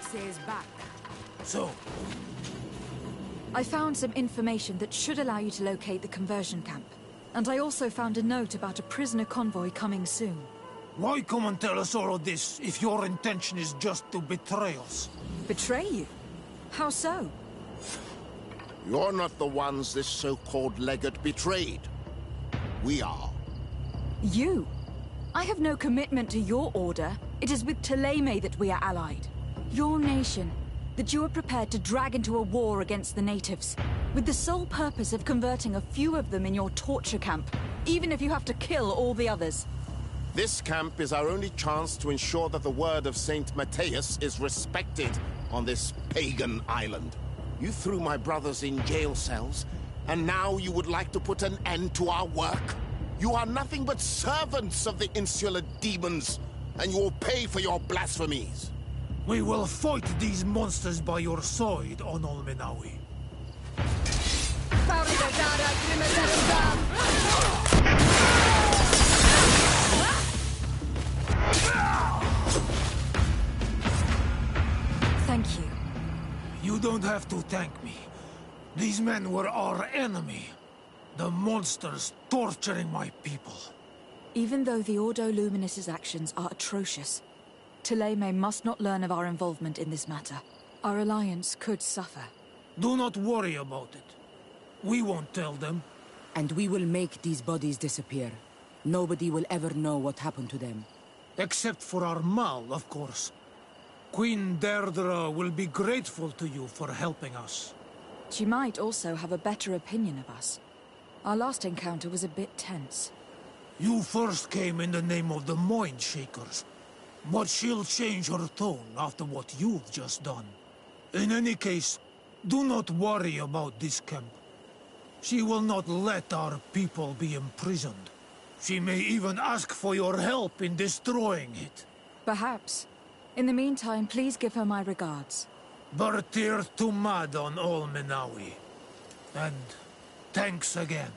says back. So? I found some information that should allow you to locate the conversion camp. And I also found a note about a prisoner convoy coming soon. Why come and tell us all of this if your intention is just to betray us? Betray you? How so? You're not the ones this so-called legate betrayed. We are. You? I have no commitment to your order. It is with Telemay that we are allied. Your nation, that you are prepared to drag into a war against the natives, with the sole purpose of converting a few of them in your torture camp, even if you have to kill all the others. This camp is our only chance to ensure that the word of Saint Matthias is respected on this pagan island. You threw my brothers in jail cells, and now you would like to put an end to our work? You are nothing but servants of the insular demons, and you will pay for your blasphemies. We will fight these monsters by your side, on Olmenawi. Thank you. You don't have to thank me. These men were our enemy. The monsters torturing my people. Even though the Ordo Luminis's actions are atrocious, Telemay must not learn of our involvement in this matter. Our alliance could suffer. Do not worry about it. We won't tell them. And we will make these bodies disappear. Nobody will ever know what happened to them. Except for our Mal, of course. Queen Deirdre will be grateful to you for helping us. She might also have a better opinion of us. Our last encounter was a bit tense. You first came in the name of the Mind Shakers. But she'll change her tone after what you've just done. In any case, do not worry about this camp. She will not let our people be imprisoned. She may even ask for your help in destroying it. Perhaps. In the meantime, please give her my regards. Bertir Tumad on Olmenawi. And thanks again.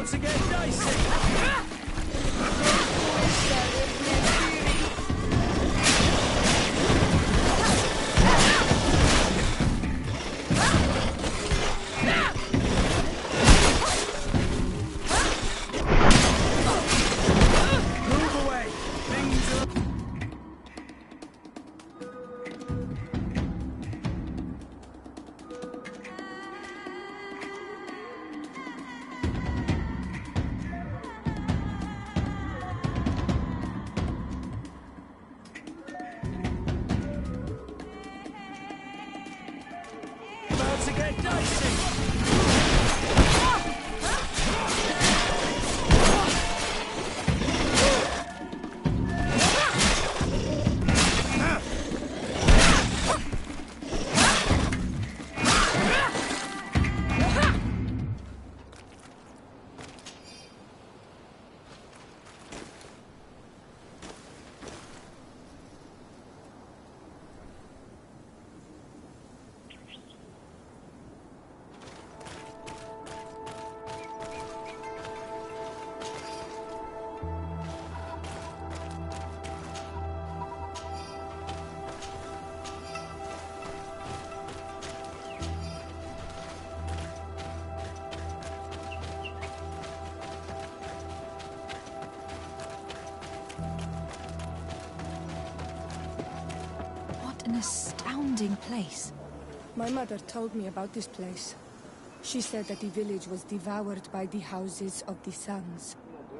About to get dicey! An astounding place. My mother told me about this place. She said that the village was devoured by the houses of the sons.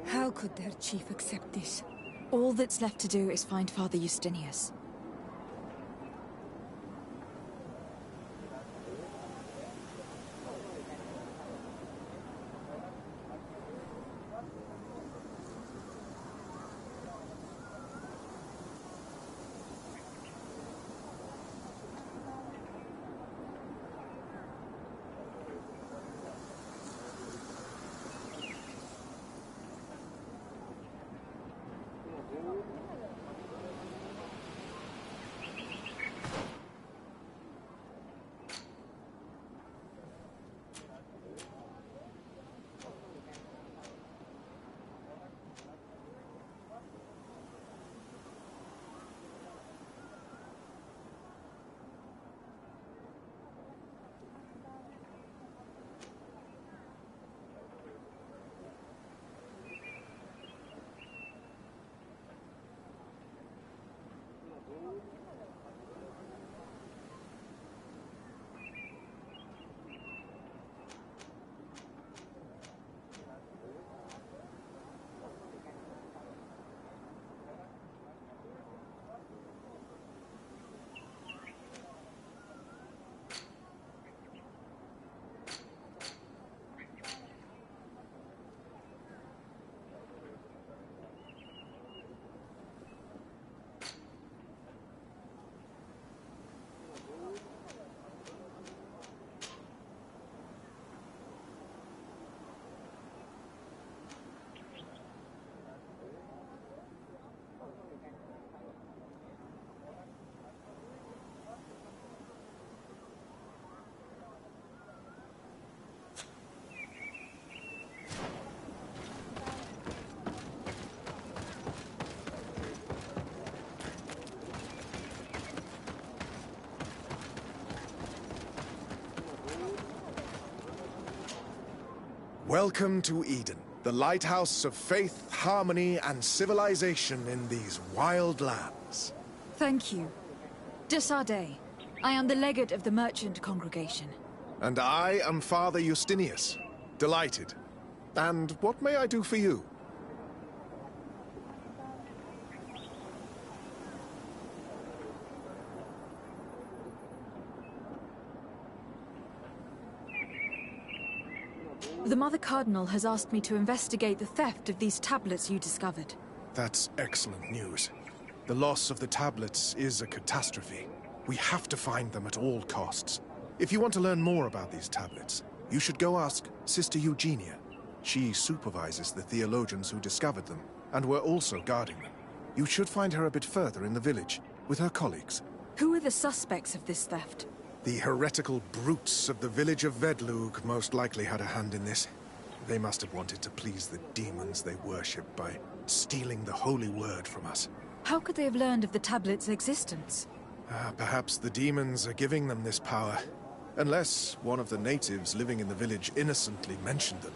How could their chief accept this? All that's left to do is find Father Justinius. Welcome to Eden, the lighthouse of faith, harmony, and civilization in these wild lands. Thank you. De Sardet. I am the legate of the merchant congregation. And I am Father Justinius. Delighted. And what may I do for you? The Mother Cardinal has asked me to investigate the theft of these tablets you discovered. That's excellent news. The loss of the tablets is a catastrophe. We have to find them at all costs. If you want to learn more about these tablets, you should go ask Sister Eugenia. She supervises the theologians who discovered them, and were also guarding them. You should find her a bit further in the village, with her colleagues. Who are the suspects of this theft? The heretical brutes of the village of Vedlug most likely had a hand in this. They must have wanted to please the demons they worship by stealing the holy word from us. How could they have learned of the tablet's existence? Perhaps the demons are giving them this power. Unless one of the natives living in the village innocently mentioned them.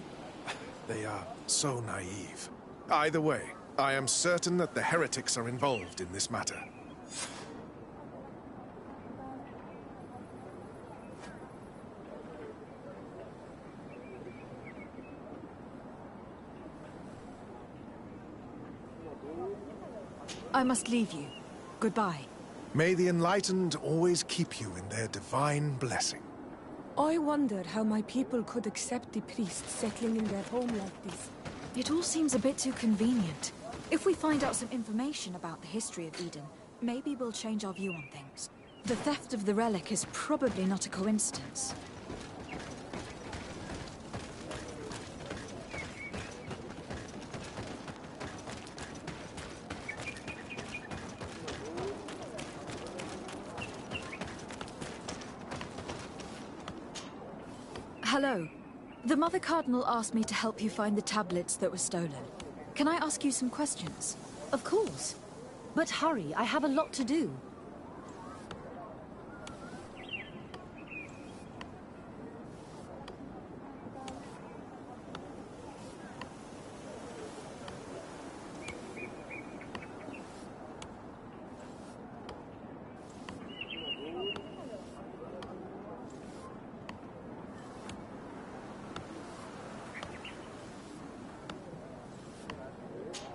They are so naive. Either way, I am certain that the heretics are involved in this matter. I must leave you. Goodbye. May the enlightened always keep you in their divine blessing. I wonder how my people could accept the priests settling in their home like this. It all seems a bit too convenient. If we find out some information about the history of Eden, maybe we'll change our view on things. The theft of the relic is probably not a coincidence. Hello. The Mother Cardinal asked me to help you find the tablets that were stolen. Can I ask you some questions? Of course. But hurry, I have a lot to do.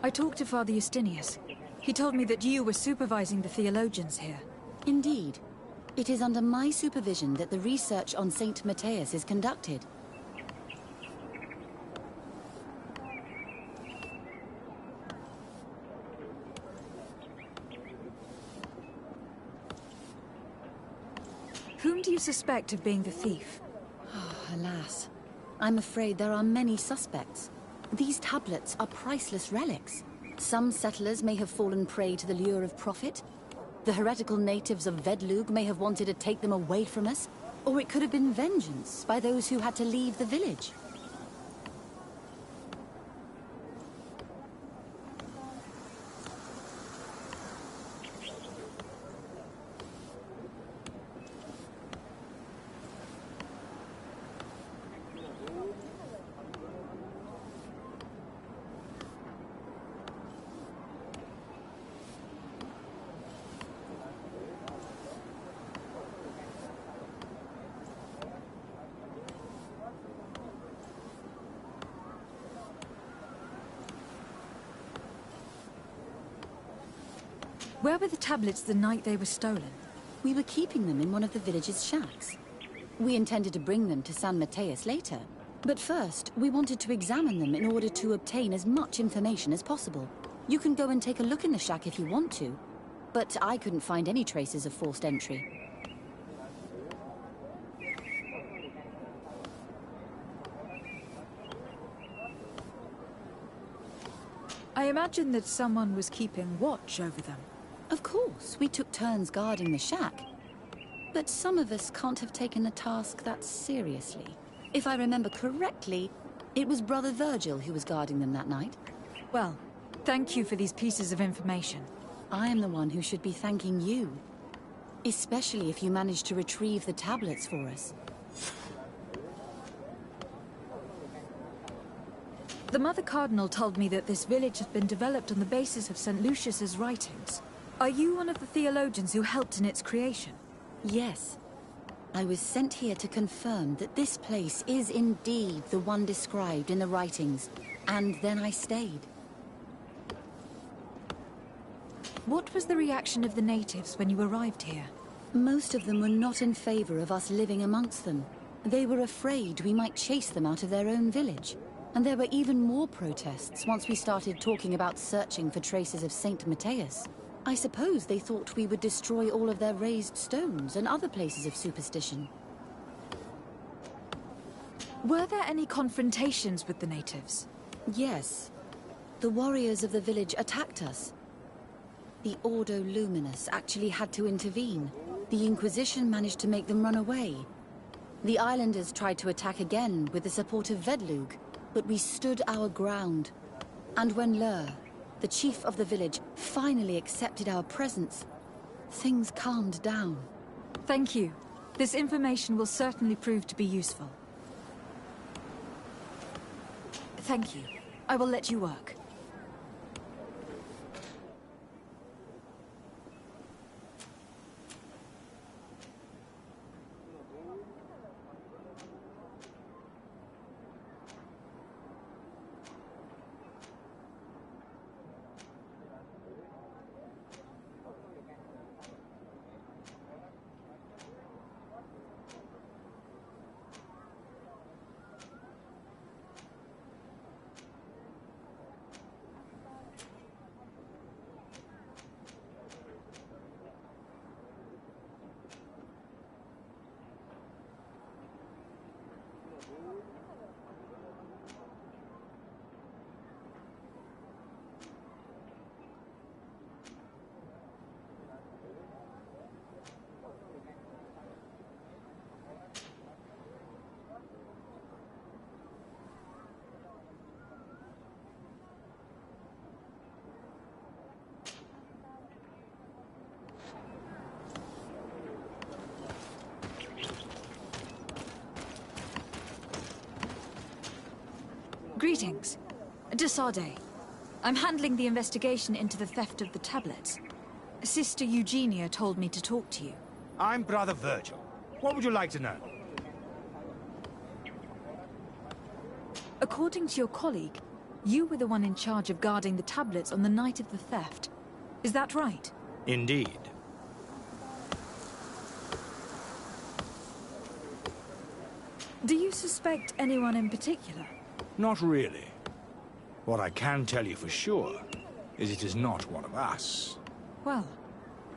I talked to Father Justinius. He told me that you were supervising the theologians here. Indeed. It is under my supervision that the research on Saint Matthias is conducted. Whom do you suspect of being the thief? Oh, alas. I'm afraid there are many suspects. These tablets are priceless relics. Some settlers may have fallen prey to the lure of profit. The heretical natives of Vedlug may have wanted to take them away from us. Or it could have been vengeance by those who had to leave the village. Where were the tablets the night they were stolen? We were keeping them in one of the village's shacks. We intended to bring them to San Matthias later. But first, we wanted to examine them in order to obtain as much information as possible. You can go and take a look in the shack if you want to. But I couldn't find any traces of forced entry. I imagine that someone was keeping watch over them. Of course, we took turns guarding the shack. But some of us can't have taken the task that seriously. If I remember correctly, it was Brother Virgil who was guarding them that night. Well, thank you for these pieces of information. I am the one who should be thanking you. Especially if you managed to retrieve the tablets for us. The Mother Cardinal told me that this village had been developed on the basis of St. Lucius's writings. Are you one of the theologians who helped in its creation? Yes. I was sent here to confirm that this place is indeed the one described in the writings, and then I stayed. What was the reaction of the natives when you arrived here? Most of them were not in favor of us living amongst them. They were afraid we might chase them out of their own village. And there were even more protests once we started talking about searching for traces of Saint Matthias. I suppose they thought we would destroy all of their raised stones and other places of superstition. Were there any confrontations with the natives? Yes. The warriors of the village attacked us. The Ordo Luminous actually had to intervene. The Inquisition managed to make them run away. The islanders tried to attack again with the support of Vedlug, but we stood our ground. And when Lur, the chief of the village, finally accepted our presence, things calmed down. Thank you. This information will certainly prove to be useful. Thank you. I will let you work. Greetings. Desade. I'm handling the investigation into the theft of the tablets. Sister Eugenia told me to talk to you. I'm Brother Virgil. What would you like to know? According to your colleague, you were the one in charge of guarding the tablets on the night of the theft. Is that right? Indeed. Do you suspect anyone in particular? Not really. What I can tell you for sure is it is not one of us. Well,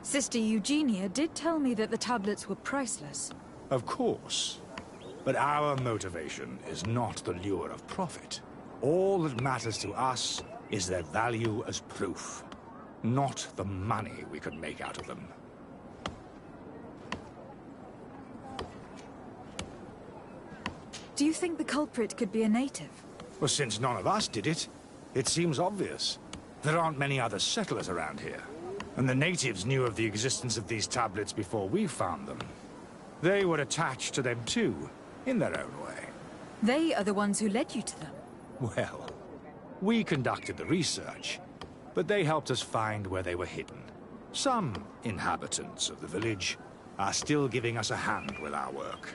Sister Eugenia did tell me that the tablets were priceless. Of course. But our motivation is not the lure of profit. All that matters to us is their value as proof, not the money we could make out of them. Do you think the culprit could be a native? Well, since none of us did it, it seems obvious. There aren't many other settlers around here. And the natives knew of the existence of these tablets before we found them. They were attached to them too, in their own way. They are the ones who led you to them. Well, we conducted the research, but they helped us find where they were hidden. Some inhabitants of the village are still giving us a hand with our work.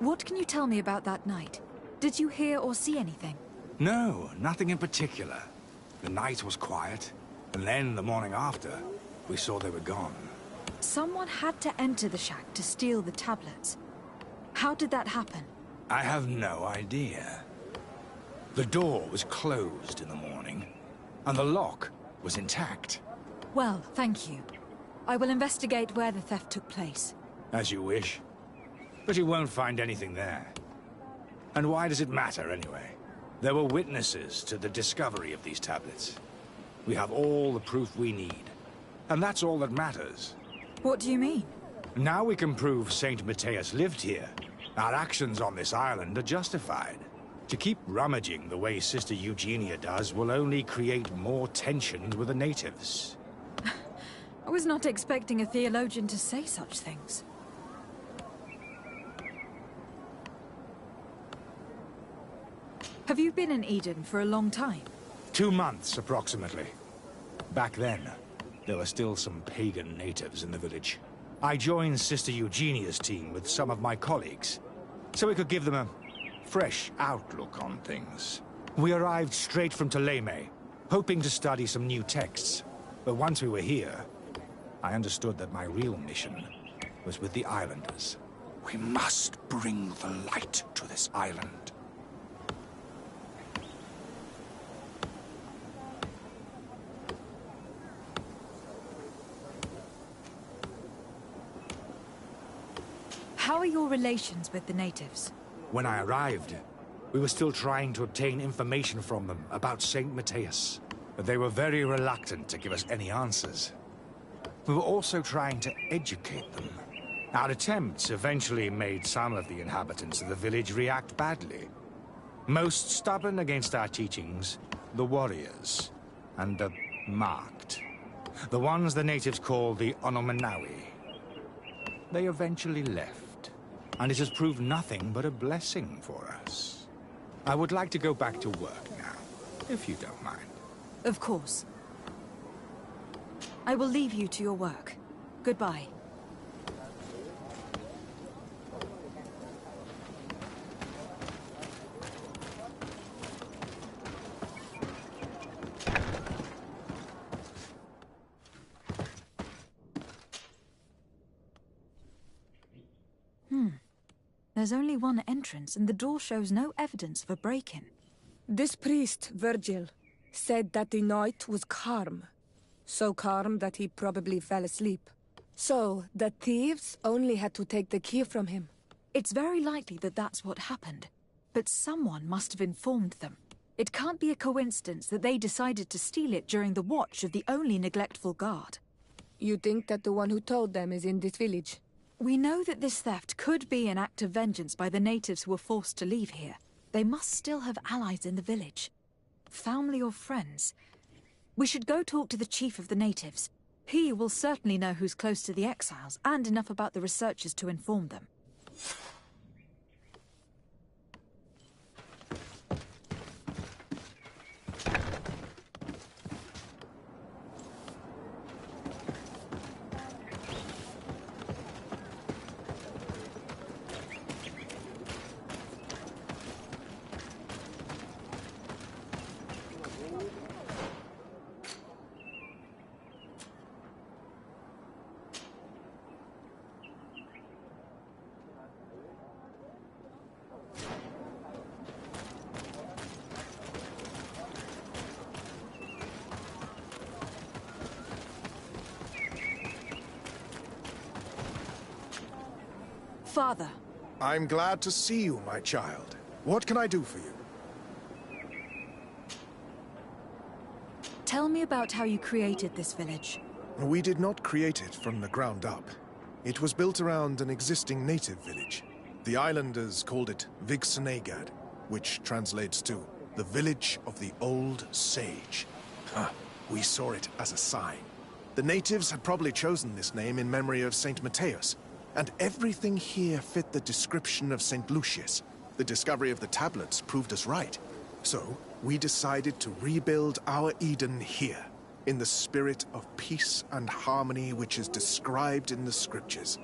What can you tell me about that night? Did you hear or see anything? No, nothing in particular. The night was quiet, and then the morning after, we saw they were gone. Someone had to enter the shack to steal the tablets. How did that happen? I have no idea. The door was closed in the morning, and the lock was intact. Well, thank you. I will investigate where the theft took place. As you wish. But you won't find anything there. And why does it matter, anyway? There were witnesses to the discovery of these tablets. We have all the proof we need. And that's all that matters. What do you mean? Now we can prove Saint Matthias lived here. Our actions on this island are justified. To keep rummaging the way Sister Eugenia does will only create more tensions with the natives. I was not expecting a theologian to say such things. Have you been in Eden for a long time? 2 months, approximately. Back then, there were still some pagan natives in the village. I joined Sister Eugenia's team with some of my colleagues, so we could give them a fresh outlook on things. We arrived straight from Telemé, hoping to study some new texts. But once we were here, I understood that my real mission was with the Islanders. We must bring the light to this island. How are your relations with the natives? When I arrived, we were still trying to obtain information from them about St. Matthias, but they were very reluctant to give us any answers. We were also trying to educate them. Our attempts eventually made some of the inhabitants of the village react badly. Most stubborn against our teachings, the warriors, and the marked. The ones the natives call the Onomanawi. They eventually left, and it has proved nothing but a blessing for us. I would like to go back to work now, if you don't mind. Of course. I will leave you to your work. Goodbye. There's only one entrance, and the door shows no evidence of a break-in. This priest, Virgil, said that the night was calm. So calm that he probably fell asleep. So, the thieves only had to take the key from him. It's very likely that that's what happened. But someone must have informed them. It can't be a coincidence that they decided to steal it during the watch of the only neglectful guard. You think that the one who told them is in this village? We know that this theft could be an act of vengeance by the natives who were forced to leave here. They must still have allies in the village. Family or friends. We should go talk to the chief of the natives. He will certainly know who's close to the exiles, and enough about the researchers to inform them. Father. I'm glad to see you, my child. What can I do for you? Tell me about how you created this village. We did not create it from the ground up. It was built around an existing native village. The islanders called it Vigsenegad, which translates to the village of the old sage. We saw it as a sign. The natives had probably chosen this name in memory of St. Matthias, and everything here fit the description of St. Lucius. The discovery of the tablets proved us right. So, we decided to rebuild our Eden here, in the spirit of peace and harmony which is described in the scriptures.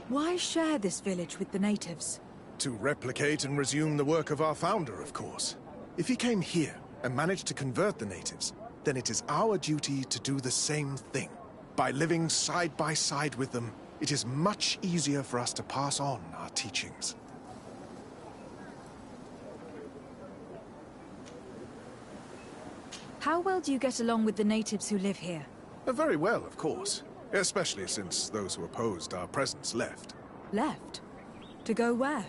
Why share this village with the natives? To replicate and resume the work of our founder, of course. If he came here and managed to convert the natives, then it is our duty to do the same thing. By living side by side with them, it is much easier for us to pass on our teachings. How well do you get along with the natives who live here? Very well, of course. Especially since those who opposed our presence left. Left? To go where?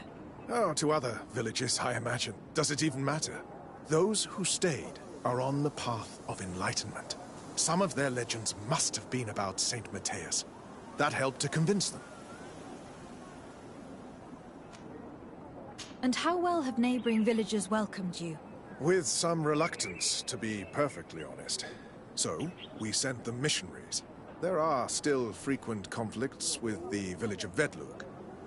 Oh, to other villages, I imagine. Does it even matter? Those who stayed are on the path of enlightenment. Some of their legends must have been about St. Matthias. That helped to convince them. And how well have neighboring villagers welcomed you? With some reluctance, to be perfectly honest. So, we sent the missionaries. There are still frequent conflicts with the village of Vedlug,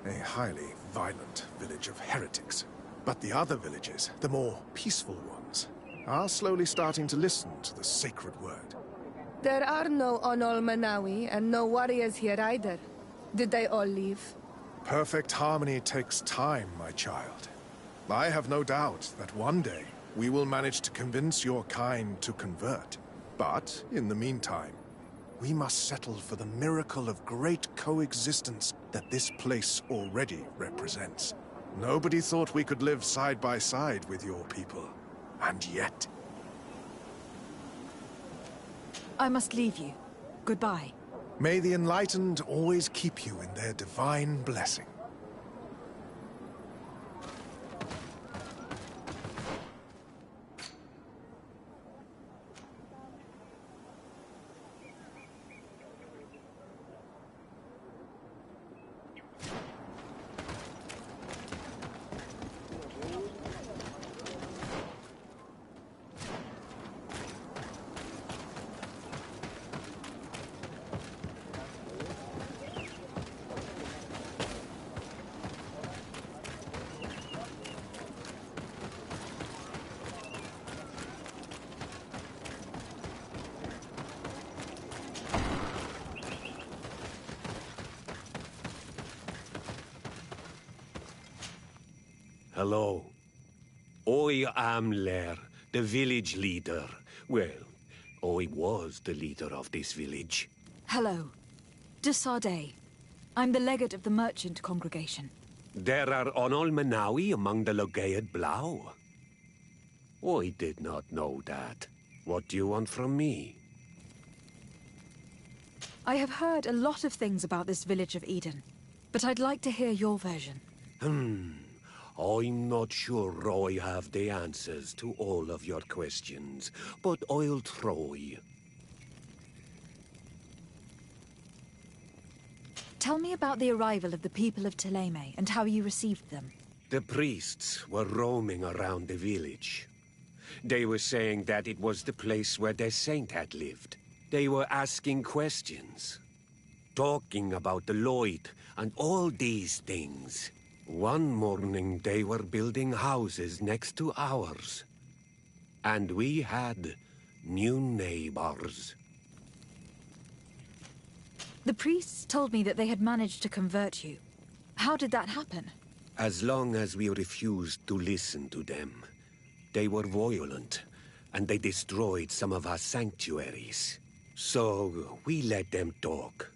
a highly violent village of heretics. But the other villages, the more peaceful ones, are slowly starting to listen to the sacred word. There are no Onol Manawi and no warriors here either. Did they all leave? Perfect harmony takes time, my child. I have no doubt that one day we will manage to convince your kind to convert. But, in the meantime, we must settle for the miracle of great coexistence that this place already represents. Nobody thought we could live side by side with your people. And yet... I must leave you. Goodbye. May the enlightened always keep you in their divine blessing. Hello. I am Lair, the village leader. Well, I was the leader of this village. Hello. De Sade. I'm the legate of the merchant congregation. There are Onol Manawi among the Logead Blau. I did not know that. What do you want from me? I have heard a lot of things about this village of Eden, but I'd like to hear your version. I'm not sure I have the answers to all of your questions, but I'll try. Tell me about the arrival of the people of Telemay and how you received them. The priests were roaming around the village. They were saying that it was the place where their saint had lived. They were asking questions, talking about the Lloyd and all these things. One morning they were building houses next to ours. And we had new neighbors. The priests told me that they had managed to convert you. How did that happen? As long as we refused to listen to them, they were violent, and they destroyed some of our sanctuaries. So we let them talk.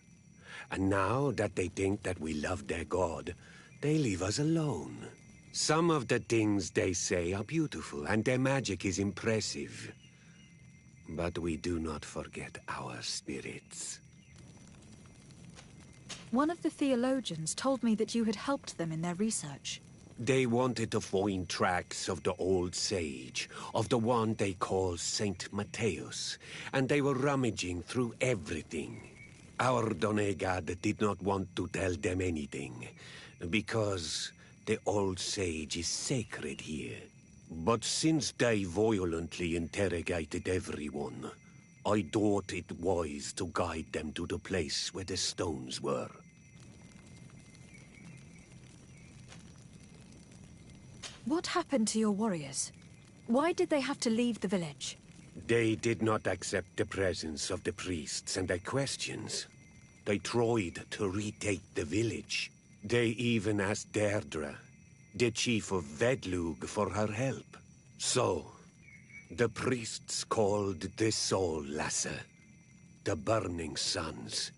And now that they think that we love their god, they leave us alone. Some of the things they say are beautiful, and their magic is impressive. But we do not forget our spirits. One of the theologians told me that you had helped them in their research. They wanted to find tracks of the old sage, of the one they call Saint Matthäus, and they were rummaging through everything. Our Donegad did not want to tell them anything, because the old sage is sacred here. But since they violently interrogated everyone, I thought it wise to guide them to the place where the stones were. What happened to your warriors? Why did they have to leave the village? They did not accept the presence of the priests and their questions. They tried to retake the village. They even asked Deirdre, the chief of Vedlug, for her help. So, the priests called the Soul Lasser, the Burning Suns,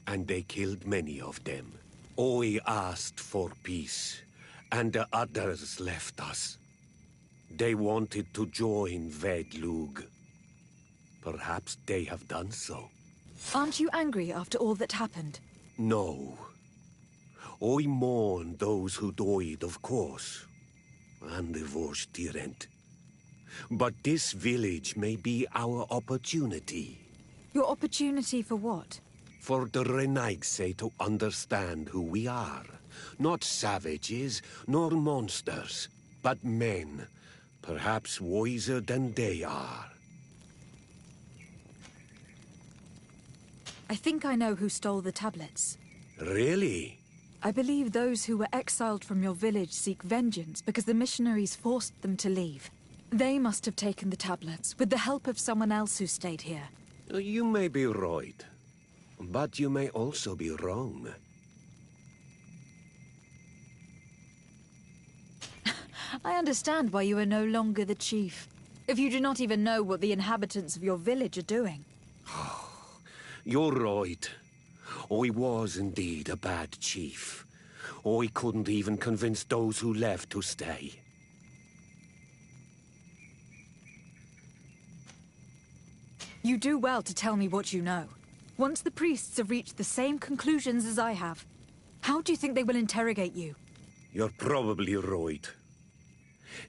and they killed many of them. I asked for peace, and the others left us. They wanted to join Vedlug. Perhaps they have done so. Aren't you angry after all that happened? No. I mourn those who died, of course, and the Vorstyrent. But this village may be our opportunity. Your opportunity for what? For the Renaigse to understand who we are. Not savages, nor monsters, but men, Perhaps wiser than they are. I think I know who stole the tablets. Really? I believe those who were exiled from your village seek vengeance because the missionaries forced them to leave. They must have taken the tablets with the help of someone else who stayed here. You may be right, but you may also be wrong. I understand why you are no longer the chief. If you do not even know what the inhabitants of your village are doing. You're right. I was indeed a bad chief. I couldn't even convince those who left to stay. You do well to tell me what you know. Once the priests have reached the same conclusions as I have, how do you think they will interrogate you? You're probably right.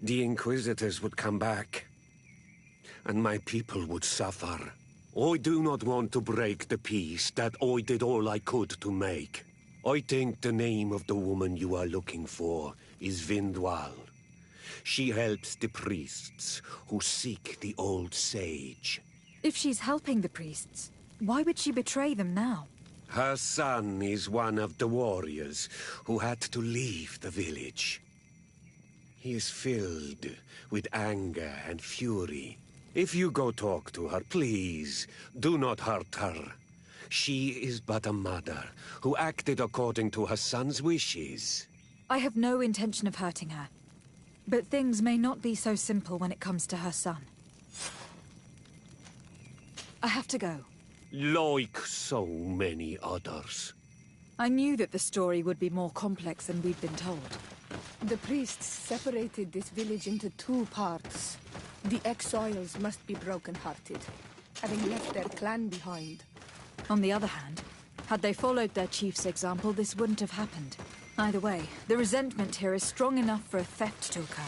The Inquisitors would come back, and my people would suffer. I do not want to break the peace that I did all I could to make. I think the name of the woman you are looking for is Vindwal. She helps the priests who seek the old sage. If she's helping the priests, why would she betray them now? Her son is one of the warriors who had to leave the village. He is filled with anger and fury. If you go talk to her, please, do not hurt her. She is but a mother who acted according to her son's wishes. I have no intention of hurting her. But things may not be so simple when it comes to her son. I have to go. Like so many others. I knew that the story would be more complex than we'd been told. The priests separated this village into two parts. The exiles must be broken-hearted, having left their clan behind. On the other hand, had they followed their chief's example, this wouldn't have happened. Either way, the resentment here is strong enough for a theft to occur.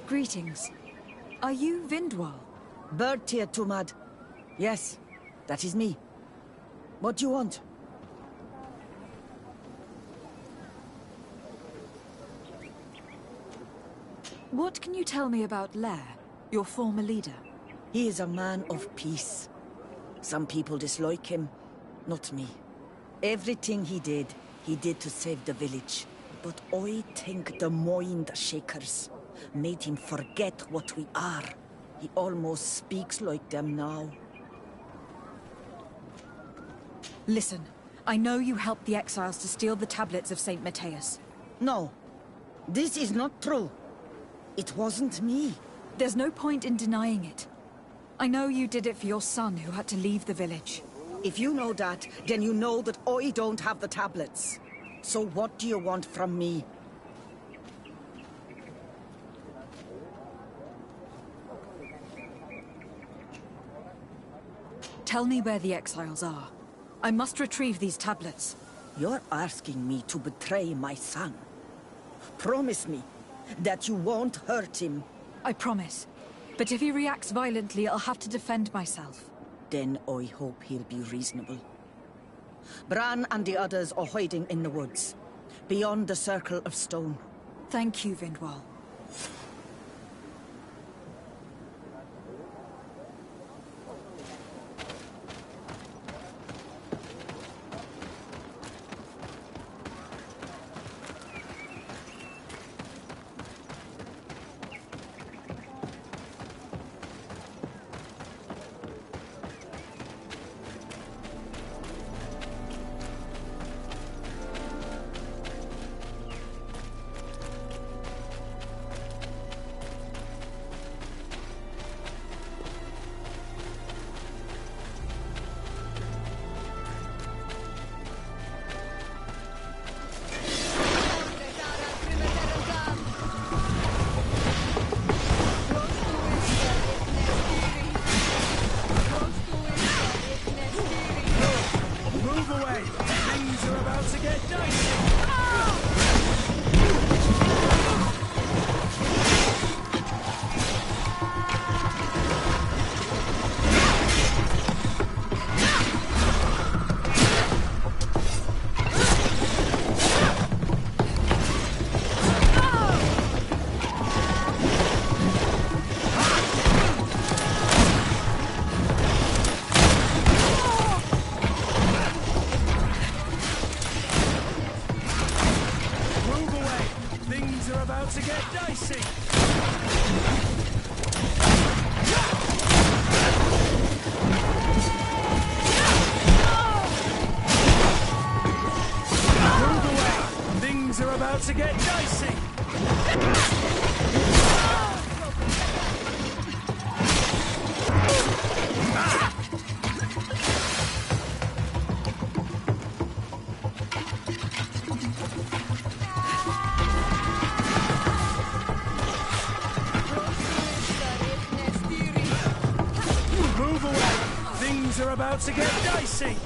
Greetings. Are you Vindwal? Bird Teer Tumad. Yes, that is me. What do you want? What can you tell me about Lair, your former leader? He is a man of peace. Some people dislike him, not me. Everything he did to save the village. But I think the Mind Shakers made him forget what we are. He almost speaks like them now. Listen, I know you helped the exiles to steal the tablets of St. Matthias. No, this is not true. It wasn't me. There's no point in denying it. I know you did it for your son who had to leave the village. If you know that, then you know that I don't have the tablets. So what do you want from me? Tell me where the exiles are. I must retrieve these tablets. You're asking me to betray my son. Promise me that you won't hurt him. I promise. But if he reacts violently, I'll have to defend myself. Then I hope he'll be reasonable. Bran and the others are hiding in the woods, beyond the circle of stone. Thank you, Vindwal. Things are about to get dicey! Move away! Things are about to get dicey! Move away! Things are about to get dicey!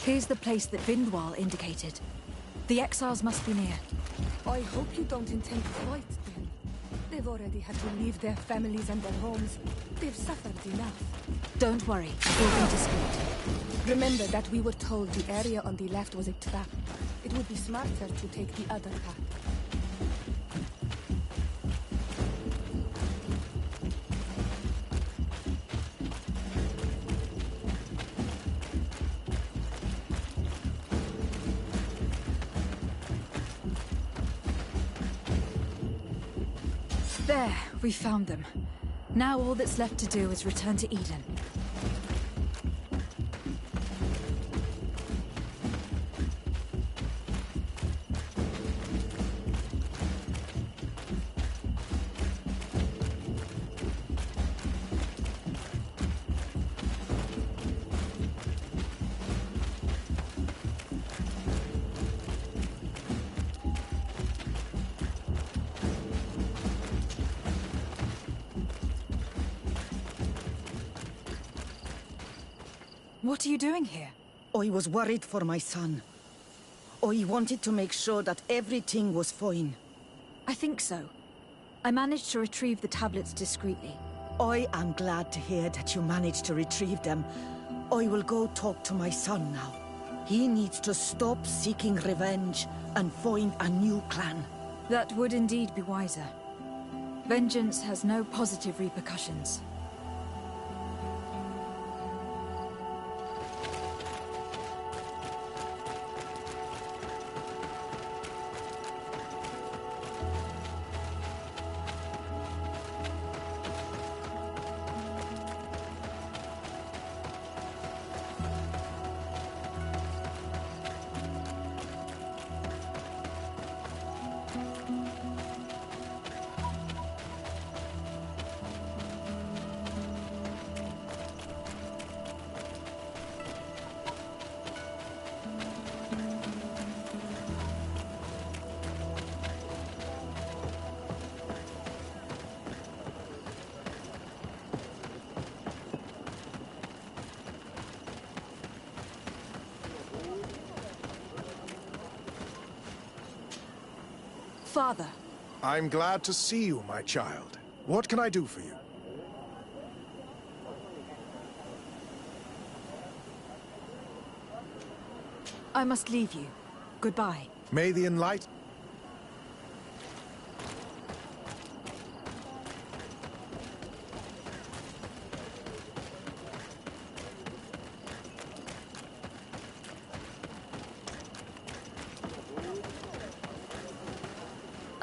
Here's the place that Vindwal indicated. The exiles must be near. I hope you don't intend to fight them. They've already had to leave their families and their homes. They've suffered enough. Don't worry, we'll be discreet. Remember that we were told the area on the left was a trap. It would be smarter to take the other path. There, we found them. Now all that's left to do is return to Eden. What are you doing here? I was worried for my son. I wanted to make sure that everything was fine. I think so. I managed to retrieve the tablets discreetly. I am glad to hear that you managed to retrieve them. I will go talk to my son now. He needs to stop seeking revenge and find a new clan. That would indeed be wiser. Vengeance has no positive repercussions. Father. I'm glad to see you, my child. What can I do for you? I must leave you. Goodbye. May the enlightened...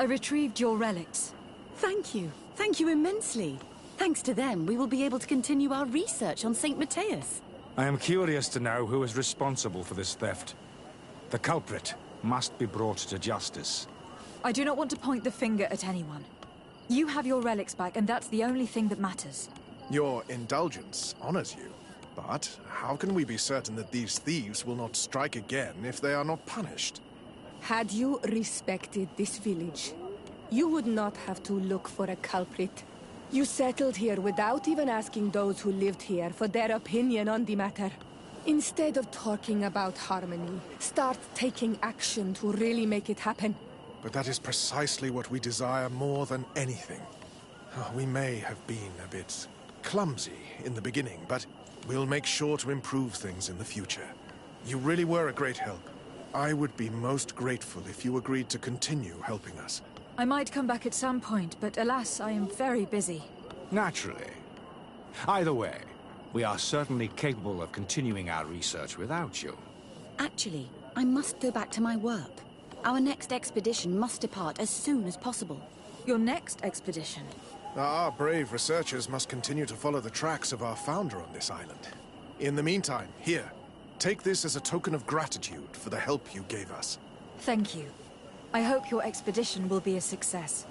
I retrieved your relics. Thank you. Thank you immensely. Thanks to them, we will be able to continue our research on St. Matthias. I am curious to know who is responsible for this theft. The culprit must be brought to justice. I do not want to point the finger at anyone. You have your relics back, and that's the only thing that matters. Your indulgence honors you. But how can we be certain that these thieves will not strike again if they are not punished? Had you respected this village, you would not have to look for a culprit. You settled here without even asking those who lived here for their opinion on the matter. Instead of talking about harmony, start taking action to really make it happen. But that is precisely what we desire more than anything. We may have been a bit clumsy in the beginning, but we'll make sure to improve things in the future. You really were a great help. I would be most grateful if you agreed to continue helping us. I might come back at some point, but alas, I am very busy. Naturally. Either way, we are certainly capable of continuing our research without you. Actually, I must go back to my work. Our next expedition must depart as soon as possible. Your next expedition? Our brave researchers must continue to follow the tracks of our founder on this island. In the meantime, here, take this as a token of gratitude for the help you gave us. Thank you. I hope your expedition will be a success.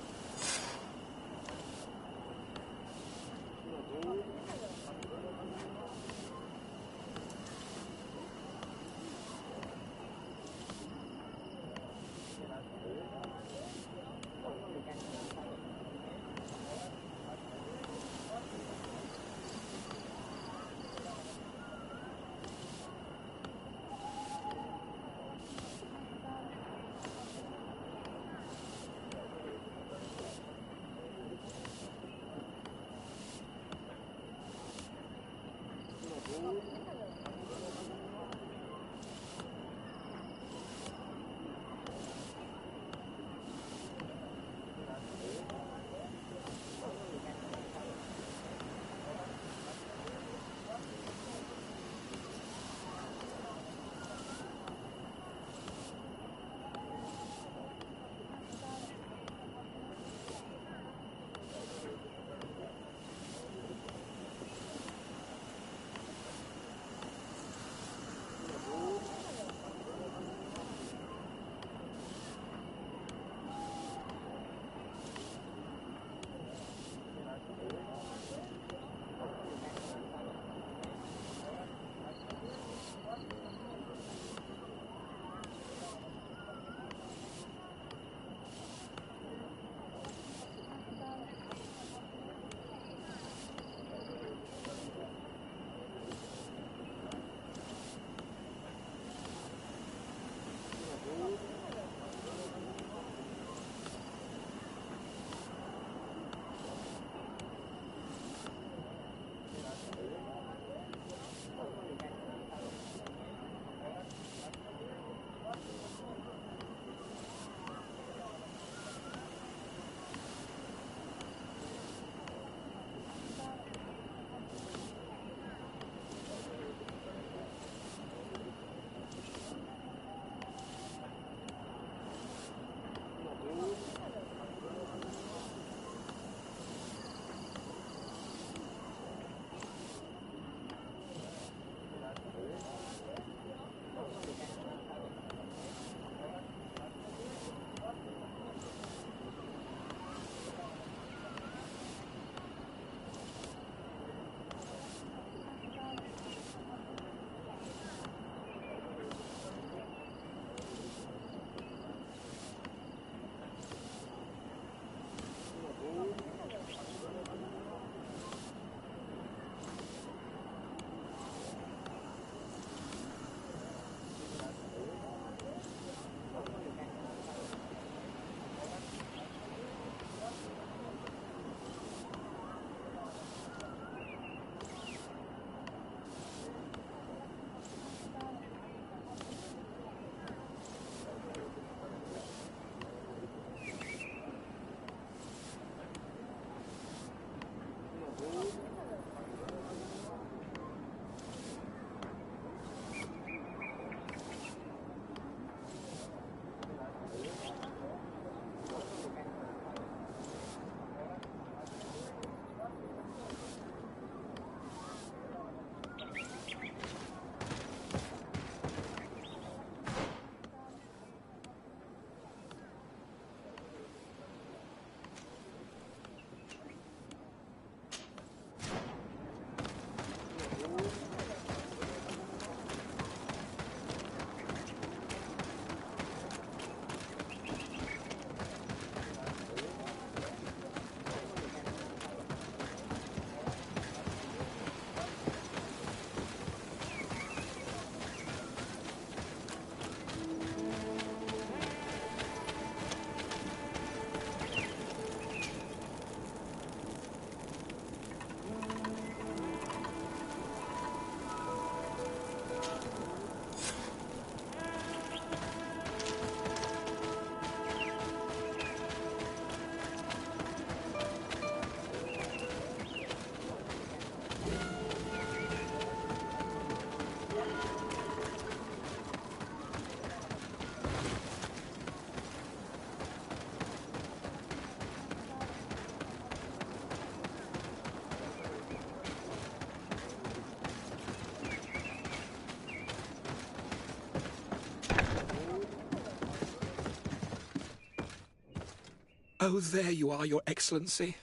Oh, there you are, Your Excellency.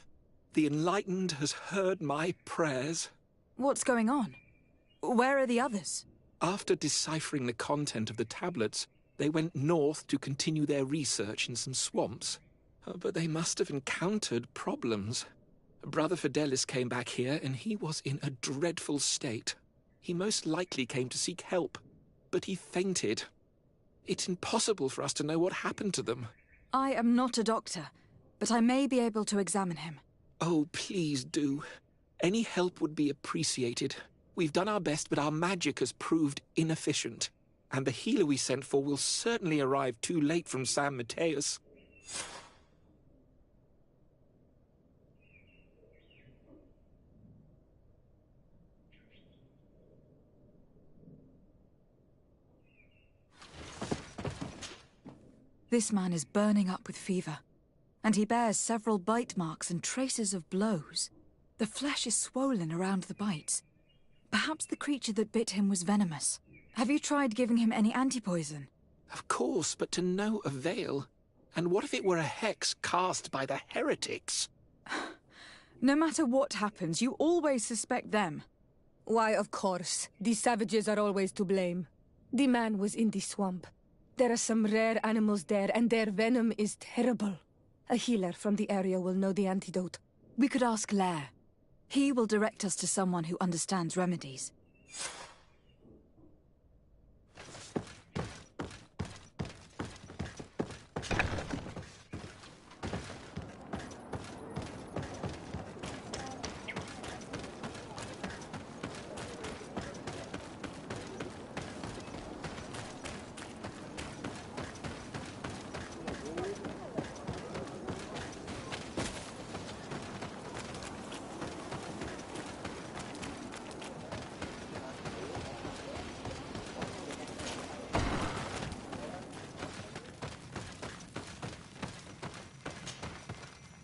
The Enlightened has heard my prayers. What's going on? Where are the others? After deciphering the content of the tablets, they went north to continue their research in some swamps. But they must have encountered problems. Brother Fidelis came back here, and he was in a dreadful state. He most likely came to seek help, but he fainted. It's impossible for us to know what happened to them. I am not a doctor, but I may be able to examine him. Oh, please do. Any help would be appreciated. We've done our best, but our magic has proved inefficient. And the healer we sent for will certainly arrive too late from San Mateus. This man is burning up with fever, and he bears several bite marks and traces of blows. The flesh is swollen around the bites. Perhaps the creature that bit him was venomous. Have you tried giving him any anti-poison? Of course, but to no avail. And what if it were a hex cast by the heretics? No matter what happens, you always suspect them. Why, of course. These savages are always to blame. The man was in the swamp. There are some rare animals there, and their venom is terrible. A healer from the area will know the antidote. We could ask Lair. He will direct us to someone who understands remedies.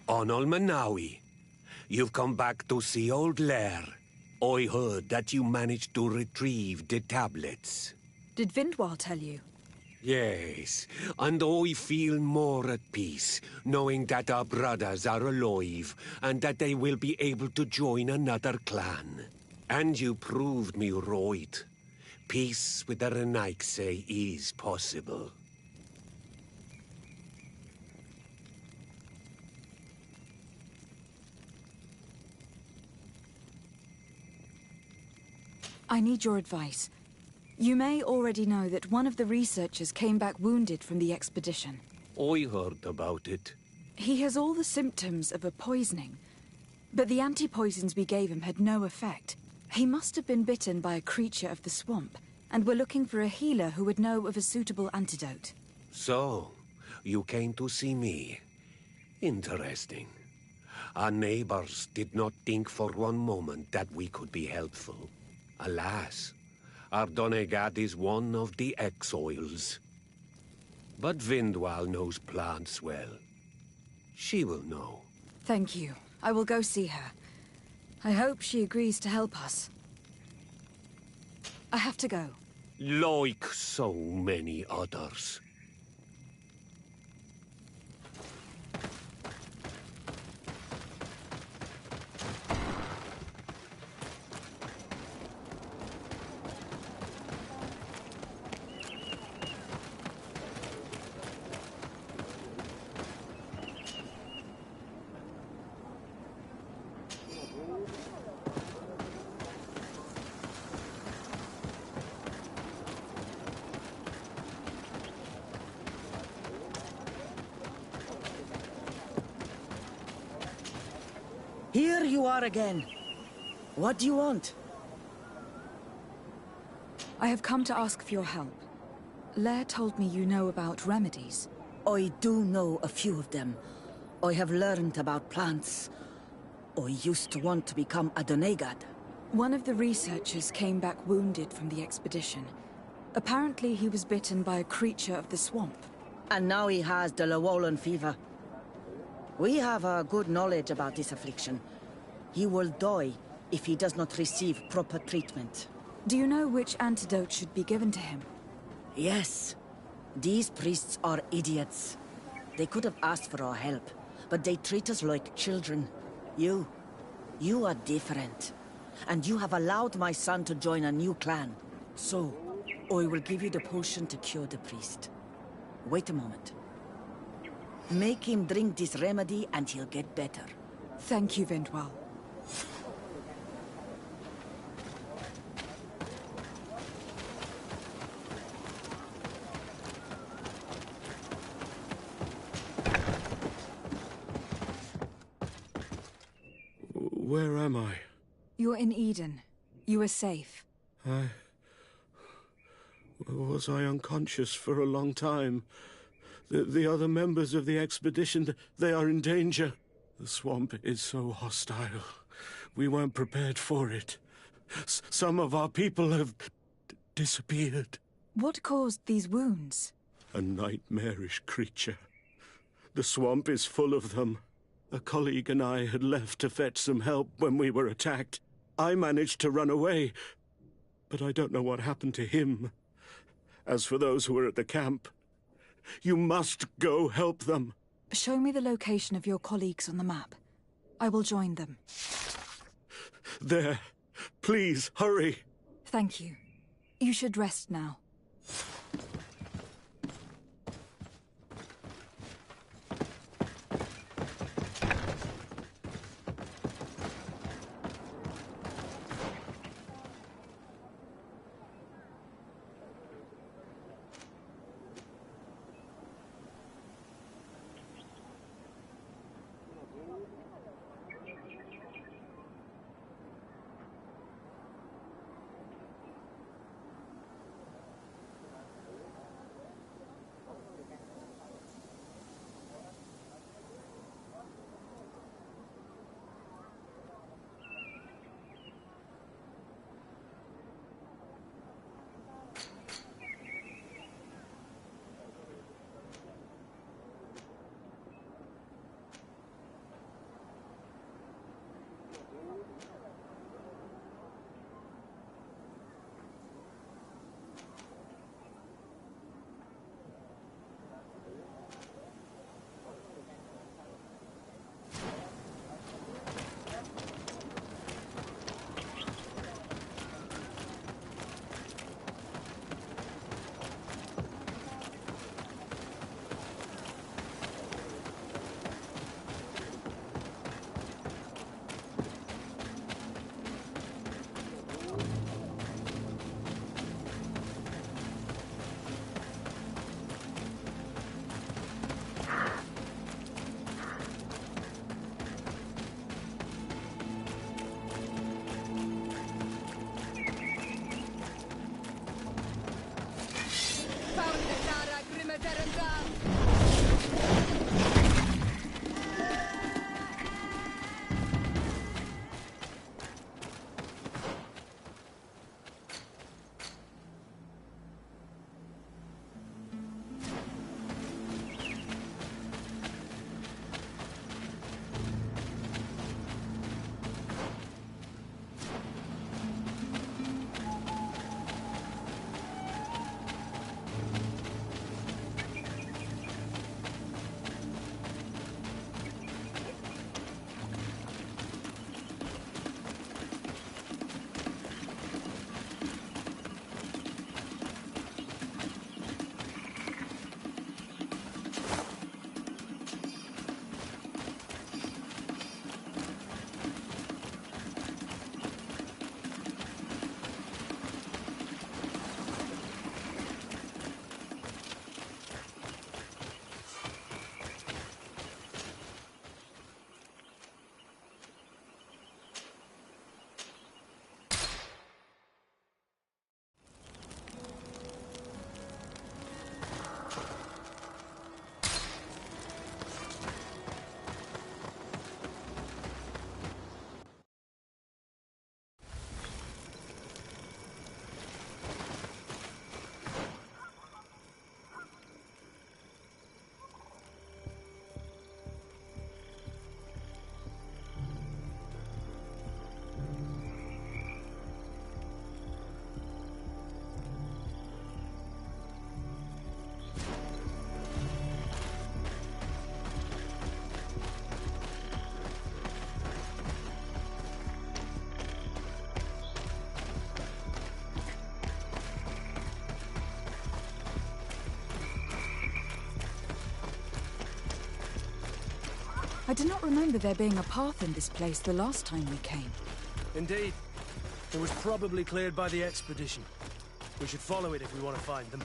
Onol Manawi, you've come back to see old Lair. I heard that you managed to retrieve the tablets. Did Vindwal tell you? Yes, and I feel more at peace, knowing that our brothers are alive, and that they will be able to join another clan. And you proved me right. Peace with the Renaigse is possible. I need your advice. You may already know that one of the researchers came back wounded from the expedition. I heard about it. He has all the symptoms of a poisoning, but the anti-poisons we gave him had no effect. He must have been bitten by a creature of the swamp, and we're looking for a healer who would know of a suitable antidote. So, you came to see me. Interesting. Our neighbors did not think for one moment that we could be helpful. Alas, our Donegat is one of the exiles. But Vindwal knows plants well. She will know. Thank you. I will go see her. I hope she agrees to help us. I have to go. Like so many others. Here you are again. What do you want? I have come to ask for your help. Lair told me you know about remedies. I do know a few of them. I have learned about plants. I used to want to become a Donegat. One of the researchers came back wounded from the expedition. Apparently he was bitten by a creature of the swamp. And now he has the Llewellyn fever. We have a good knowledge about this affliction. He will die if he does not receive proper treatment. Do you know which antidote should be given to him? Yes. These priests are idiots. They could have asked for our help, but they treat us like children. You are different. And you have allowed my son to join a new clan. So, I will give you the potion to cure the priest. Wait a moment. Make him drink this remedy and he'll get better. Thank you, Vindwell. Where am I? You're in Eden. You are safe. Was I unconscious for a long time? The other members of the expedition, they are in danger. The swamp is so hostile. We weren't prepared for it. Some of our people have disappeared. What caused these wounds? A nightmarish creature. The swamp is full of them. A colleague and I had left to fetch some help when we were attacked. I managed to run away, but I don't know what happened to him. As for those who are at the camp, you must go help them. Show me the location of your colleagues on the map. I will join them. There. Please, hurry. Thank you. You should rest now. I do not remember there being a path in this place the last time we came. Indeed. It was probably cleared by the expedition. We should follow it if we want to find them.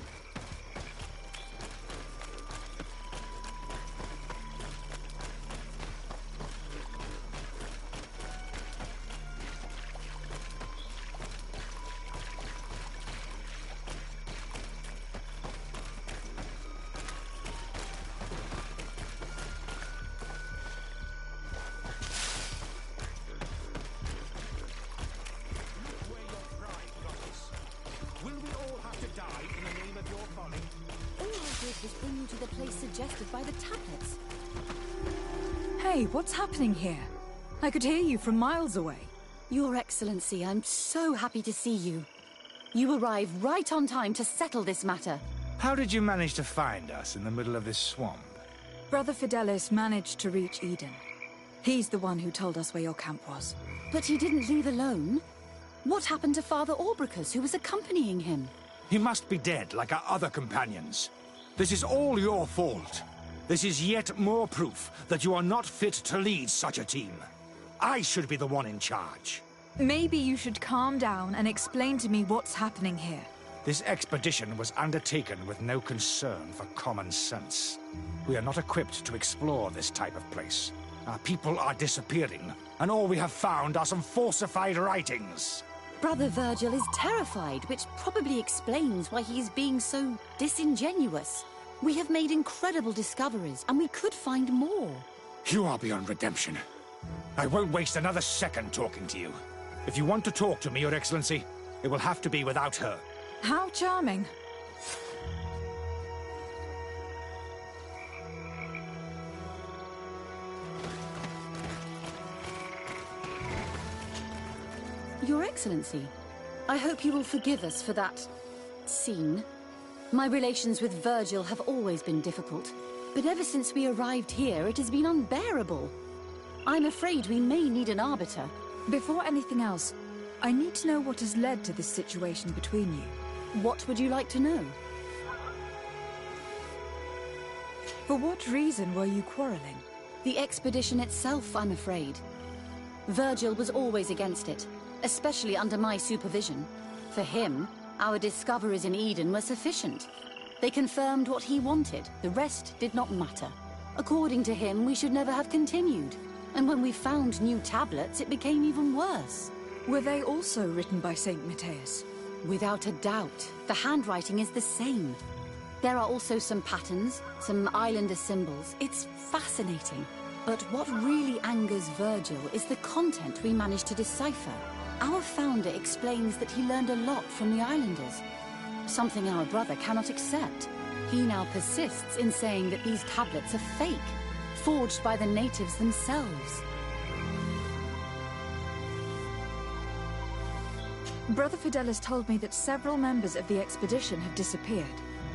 Suggested by the tablets. Hey, what's happening here? I could hear you from miles away. Your Excellency, I'm so happy to see you. You arrived right on time to settle this matter. How did you manage to find us in the middle of this swamp? Brother Fidelis managed to reach Eden. He's the one who told us where your camp was. But he didn't leave alone. What happened to Father Orbricus, who was accompanying him? He must be dead, like our other companions. This is all your fault. This is yet more proof that you are not fit to lead such a team. I should be the one in charge. Maybe you should calm down and explain to me what's happening here. This expedition was undertaken with no concern for common sense. We are not equipped to explore this type of place. Our people are disappearing, and all we have found are some falsified writings. Brother Virgil is terrified, which probably explains why he is being so disingenuous. We have made incredible discoveries, and we could find more. You are beyond redemption. I won't waste another second talking to you. If you want to talk to me, Your Excellency, it will have to be without her. How charming. Your Excellency, I hope you will forgive us for that scene. My relations with Virgil have always been difficult, but ever since we arrived here, it has been unbearable. I'm afraid we may need an arbiter. Before anything else, I need to know what has led to this situation between you. What would you like to know? For what reason were you quarreling? The expedition itself, I'm afraid. Virgil was always against it, especially under my supervision. For him, our discoveries in Eden were sufficient. They confirmed what he wanted. The rest did not matter. According to him, we should never have continued. And when we found new tablets, it became even worse. Were they also written by Saint Matthias? Without a doubt. The handwriting is the same. There are also some patterns, some islander symbols. It's fascinating. But what really angers Virgil is the content we managed to decipher. Our founder explains that he learned a lot from the islanders, something our brother cannot accept. He now persists in saying that these tablets are fake, forged by the natives themselves. Brother Fidelis told me that several members of the expedition have disappeared.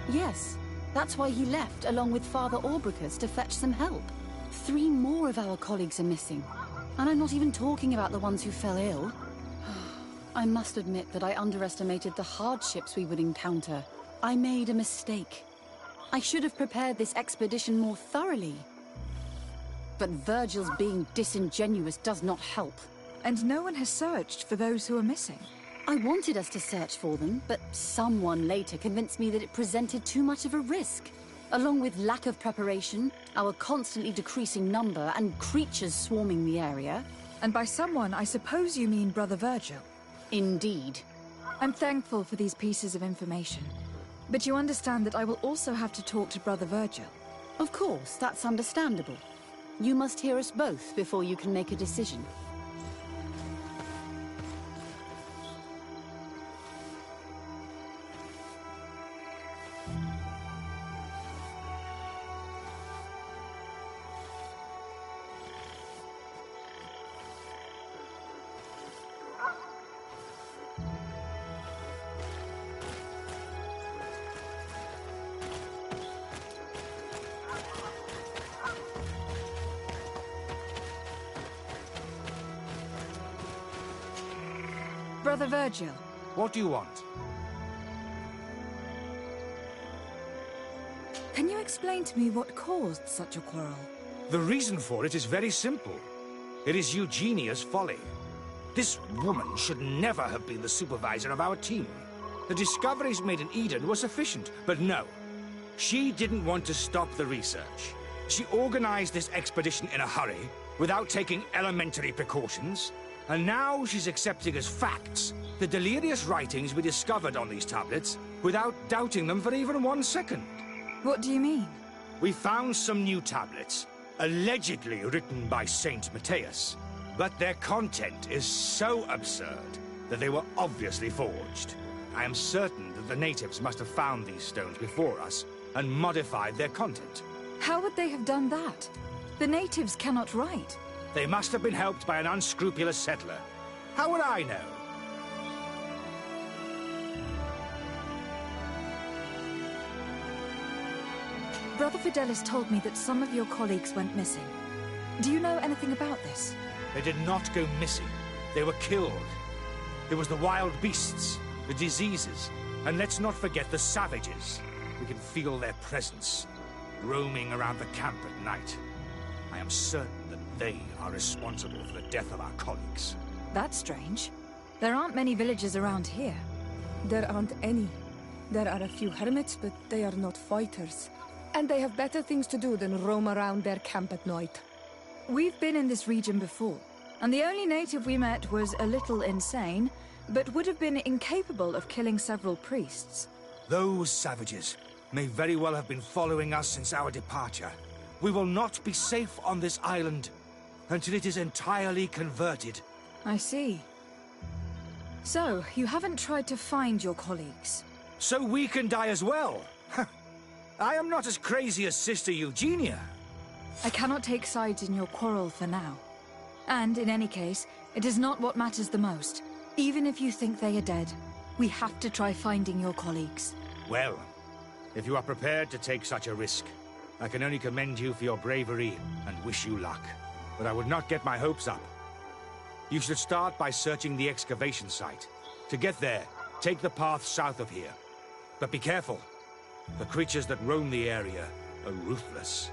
Yes, that's why he left along with Father Orbricus to fetch some help. 3 more of our colleagues are missing, and I'm not even talking about the ones who fell ill. I must admit that I underestimated the hardships we would encounter. I made a mistake. I should have prepared this expedition more thoroughly. But Virgil's being disingenuous does not help. And no one has searched for those who are missing. I wanted us to search for them, but someone later convinced me that it presented too much of a risk. Along with lack of preparation, our constantly decreasing number, and creatures swarming the area. And by someone, I suppose you mean Brother Virgil. Indeed. I'm thankful for these pieces of information. But you understand that I will also have to talk to Brother Virgil. Of course, that's understandable. You must hear us both before you can make a decision. Brother Virgil. What do you want? Can you explain to me what caused such a quarrel? The reason for it is very simple. It is Eugenia's folly. This woman should never have been the supervisor of our team. The discoveries made in Eden were sufficient, but no. She didn't want to stop the research. She organized this expedition in a hurry, without taking elementary precautions, and now she's accepting as facts the delirious writings we discovered on these tablets, without doubting them for even 1 second. What do you mean? We found some new tablets, allegedly written by Saint Matthias, but their content is so absurd that they were obviously forged. I am certain that the natives must have found these stones before us and modified their content. How would they have done that? The natives cannot write. They must have been helped by an unscrupulous settler. How would I know? Brother Fidelis told me that some of your colleagues went missing. Do you know anything about this? They did not go missing. They were killed. It was the wild beasts, the diseases, and let's not forget the savages. We can feel their presence, roaming around the camp at night. I am certain that they are responsible for the death of our colleagues. That's strange. There aren't many villages around here. There aren't any. There are a few hermits, but they are not fighters. And they have better things to do than roam around their camp at night. We've been in this region before, and the only native we met was a little insane, but would have been incapable of killing several priests. Those savages may very well have been following us since our departure. We will not be safe on this island until it is entirely converted. I see. So, you haven't tried to find your colleagues? So we can die as well? I am not as crazy as Sister Eugenia. I cannot take sides in your quarrel for now. And in any case, it is not what matters the most. Even if you think they are dead, we have to try finding your colleagues. Well, if you are prepared to take such a risk, I can only commend you for your bravery and wish you luck. But I would not get my hopes up. You should start by searching the excavation site. To get there, take the path south of here. But be careful. The creatures that roam the area are ruthless.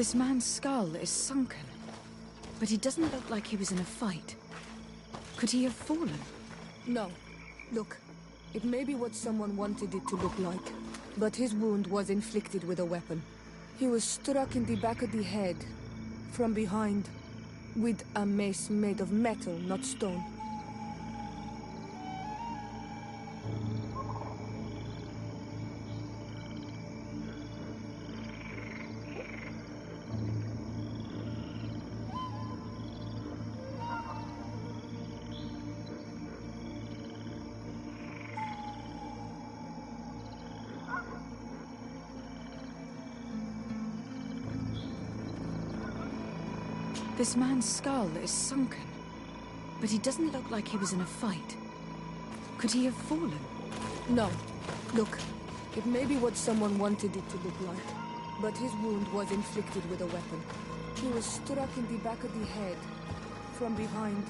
This man's skull is sunken, but he doesn't look like he was in a fight. Could he have fallen? No. Look, it may be what someone wanted it to look like, but his wound was inflicted with a weapon. He was struck in the back of the head, from behind, with a mace made of metal, not stone. This man's skull is sunken, but he doesn't look like he was in a fight. Could he have fallen? No. Look, it may be what someone wanted it to look like, but his wound was inflicted with a weapon. He was struck in the back of the head, from behind,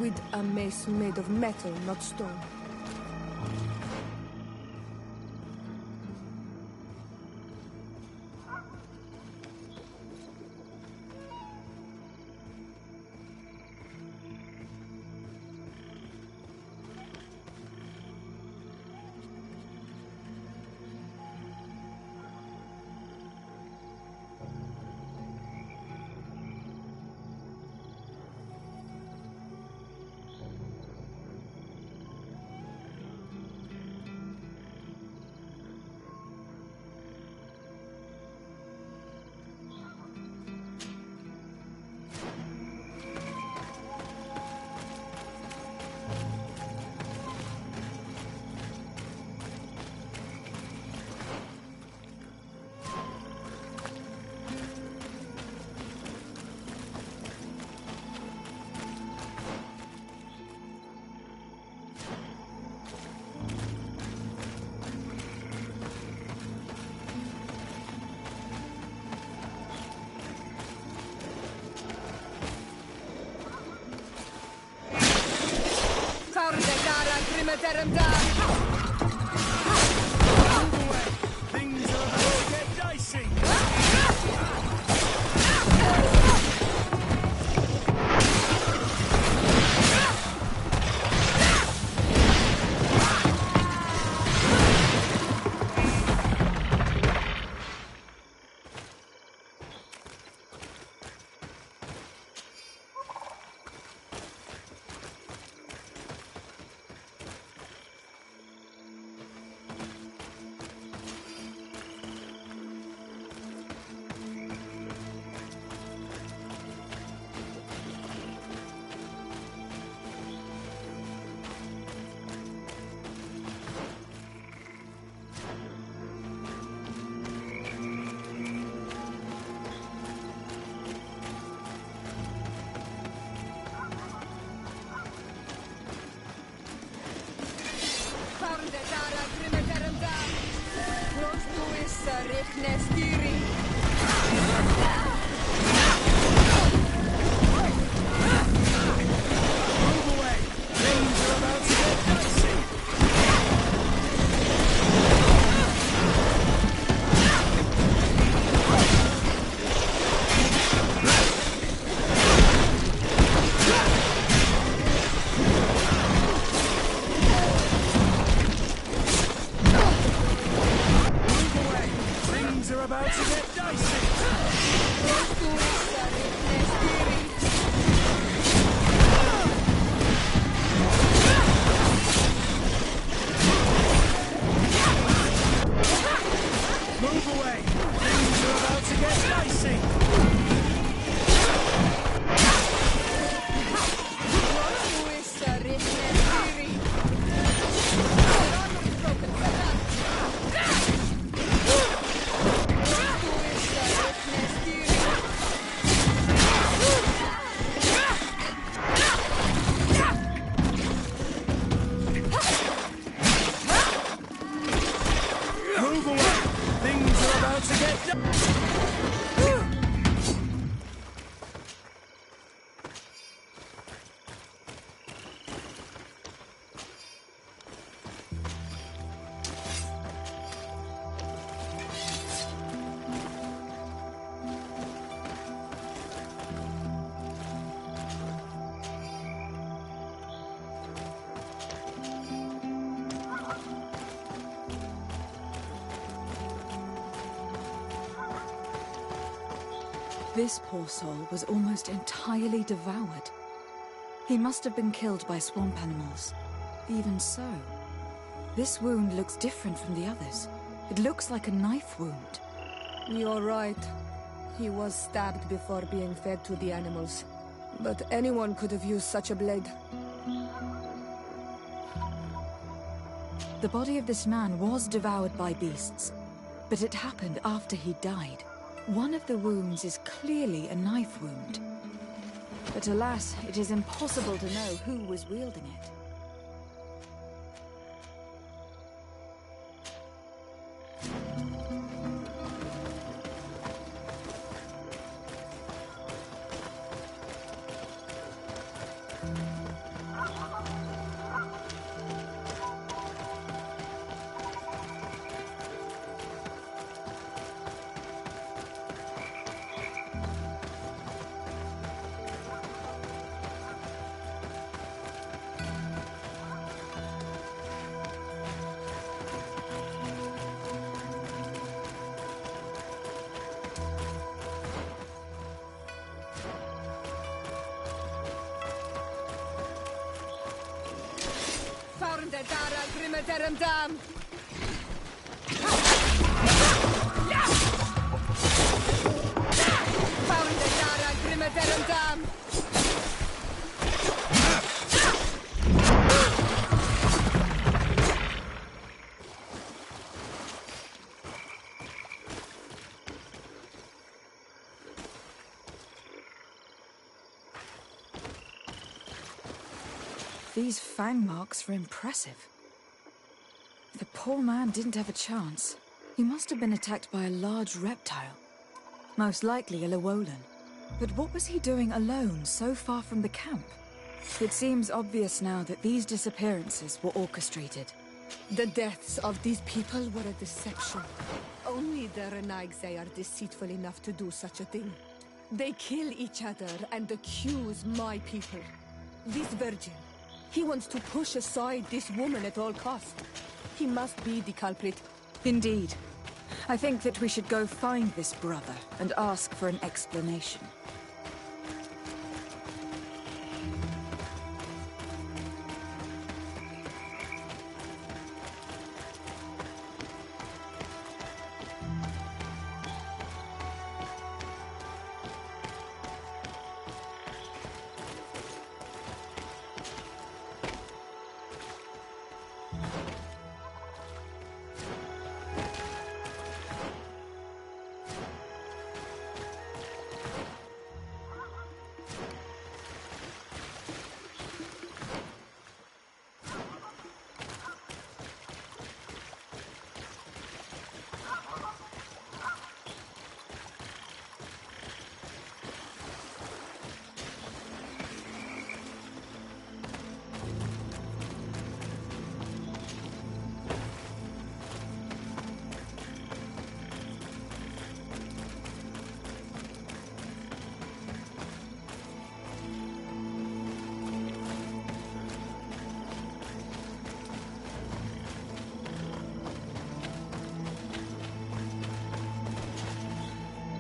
with a mace made of metal, not stone. Things are about to get dicey. This poor soul was almost entirely devoured. He must have been killed by swamp animals. Even so, this wound looks different from the others. It looks like a knife wound. You're right. He was stabbed before being fed to the animals. But anyone could have used such a blade. The body of this man was devoured by beasts, but it happened after he died. One of the wounds is clearly a knife wound. But alas, it is impossible to know who was wielding it. These fang marks were impressive. The poor man didn't have a chance. He must have been attacked by a large reptile. Most likely a Llewellyn. But what was he doing alone, so far from the camp? It seems obvious now that these disappearances were orchestrated. The deaths of these people were a deception. Only the Renaigse are deceitful enough to do such a thing. They kill each other and accuse my people. This virgin, he wants to push aside this woman at all costs. He must be the culprit. Indeed. I think that we should go find this brother and ask for an explanation.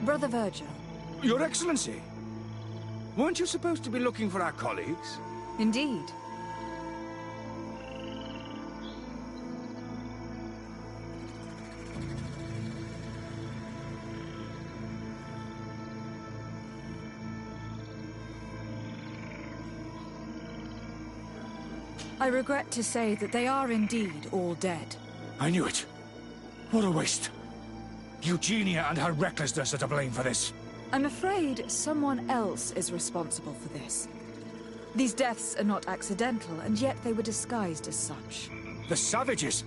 Brother Virgil. Your Excellency! Weren't you supposed to be looking for our colleagues? Indeed. I regret to say that they are indeed all dead. I knew it. What a waste. Eugenia and her recklessness are to blame for this. I'm afraid someone else is responsible for this. These deaths are not accidental, and yet they were disguised as such. The savages!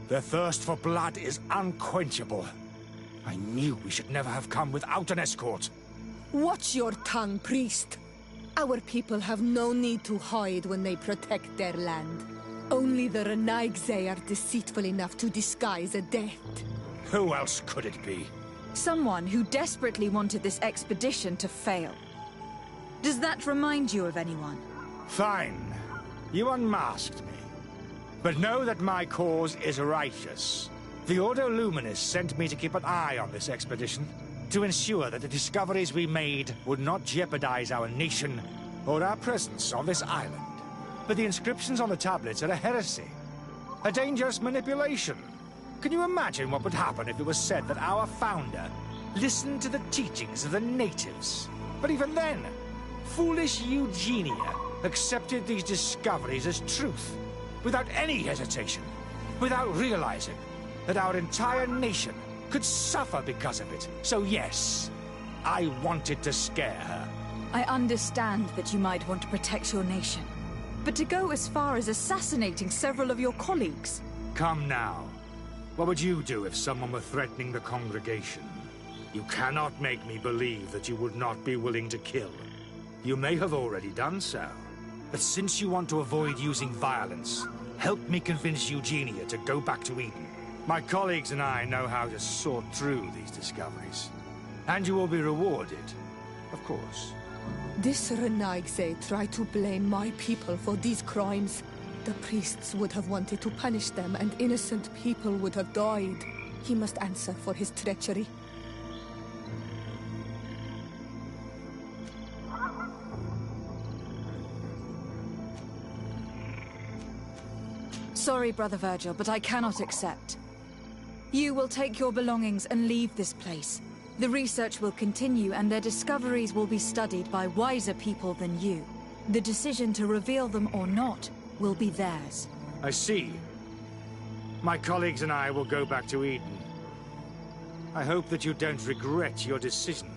Their thirst for blood is unquenchable. I knew we should never have come without an escort. Watch your tongue, priest. Our people have no need to hide when they protect their land. Only the Renaigse are deceitful enough to disguise a death. Who else could it be? Someone who desperately wanted this expedition to fail. Does that remind you of anyone? Fine. You unmasked me. But know that my cause is righteous. The Ordo Luminis sent me to keep an eye on this expedition, to ensure that the discoveries we made would not jeopardize our nation or our presence on this island. But the inscriptions on the tablets are a heresy, a dangerous manipulation. Can you imagine what would happen if it was said that our founder listened to the teachings of the natives? But even then, foolish Eugenia accepted these discoveries as truth, without any hesitation, without realizing that our entire nation could suffer because of it. So yes, I wanted to scare her. I understand that you might want to protect your nation, but to go as far as assassinating several of your colleagues... Come now. What would you do if someone were threatening the congregation? You cannot make me believe that you would not be willing to kill. You may have already done so. But since you want to avoid using violence, help me convince Eugenia to go back to Eden. My colleagues and I know how to sort through these discoveries. And you will be rewarded, of course. This Renaigse tried to blame my people for these crimes. The priests would have wanted to punish them, and innocent people would have died. He must answer for his treachery. Sorry, Brother Virgil, but I cannot accept. You will take your belongings and leave this place. The research will continue, and their discoveries will be studied by wiser people than you. The decision to reveal them or not will be theirs. I see. My colleagues and I will go back to Eden. I hope that you don't regret your decision.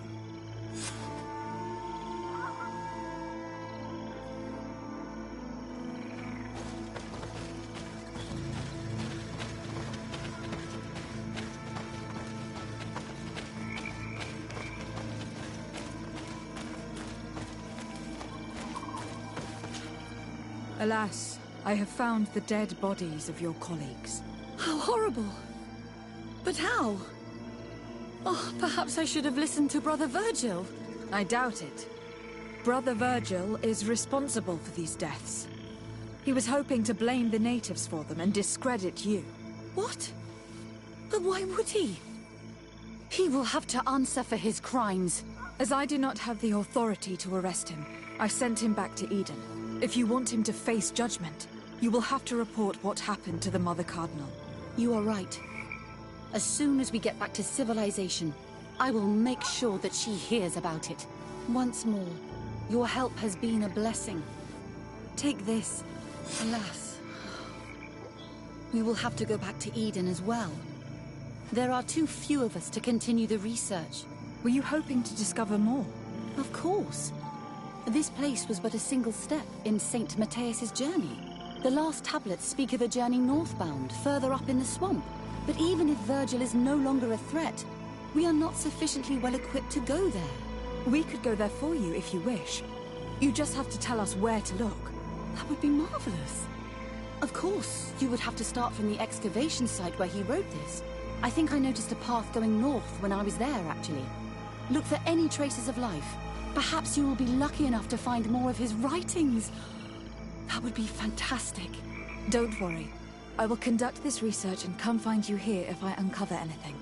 Alas, I have found the dead bodies of your colleagues. How horrible! But how? Oh, perhaps I should have listened to Brother Virgil. I doubt it. Brother Virgil is responsible for these deaths. He was hoping to blame the natives for them and discredit you. What? But why would he? He will have to answer for his crimes. As I do not have the authority to arrest him, I sent him back to Eden. If you want him to face judgment, you will have to report what happened to the Mother Cardinal. You are right. As soon as we get back to civilization, I will make sure that she hears about it. Once more, your help has been a blessing. Take this. Alas, we will have to go back to Eden as well. There are too few of us to continue the research. Were you hoping to discover more? Of course. This place was but a single step in St. Matthias's journey. The last tablets speak of a journey northbound, further up in the swamp. But even if Virgil is no longer a threat, we are not sufficiently well equipped to go there. We could go there for you if you wish. You just have to tell us where to look. That would be marvelous. Of course, you would have to start from the excavation site where he wrote this. I think I noticed a path going north when I was there, actually. Look for any traces of life. Perhaps you will be lucky enough to find more of his writings. That would be fantastic. Don't worry. I will conduct this research and come find you here if I uncover anything.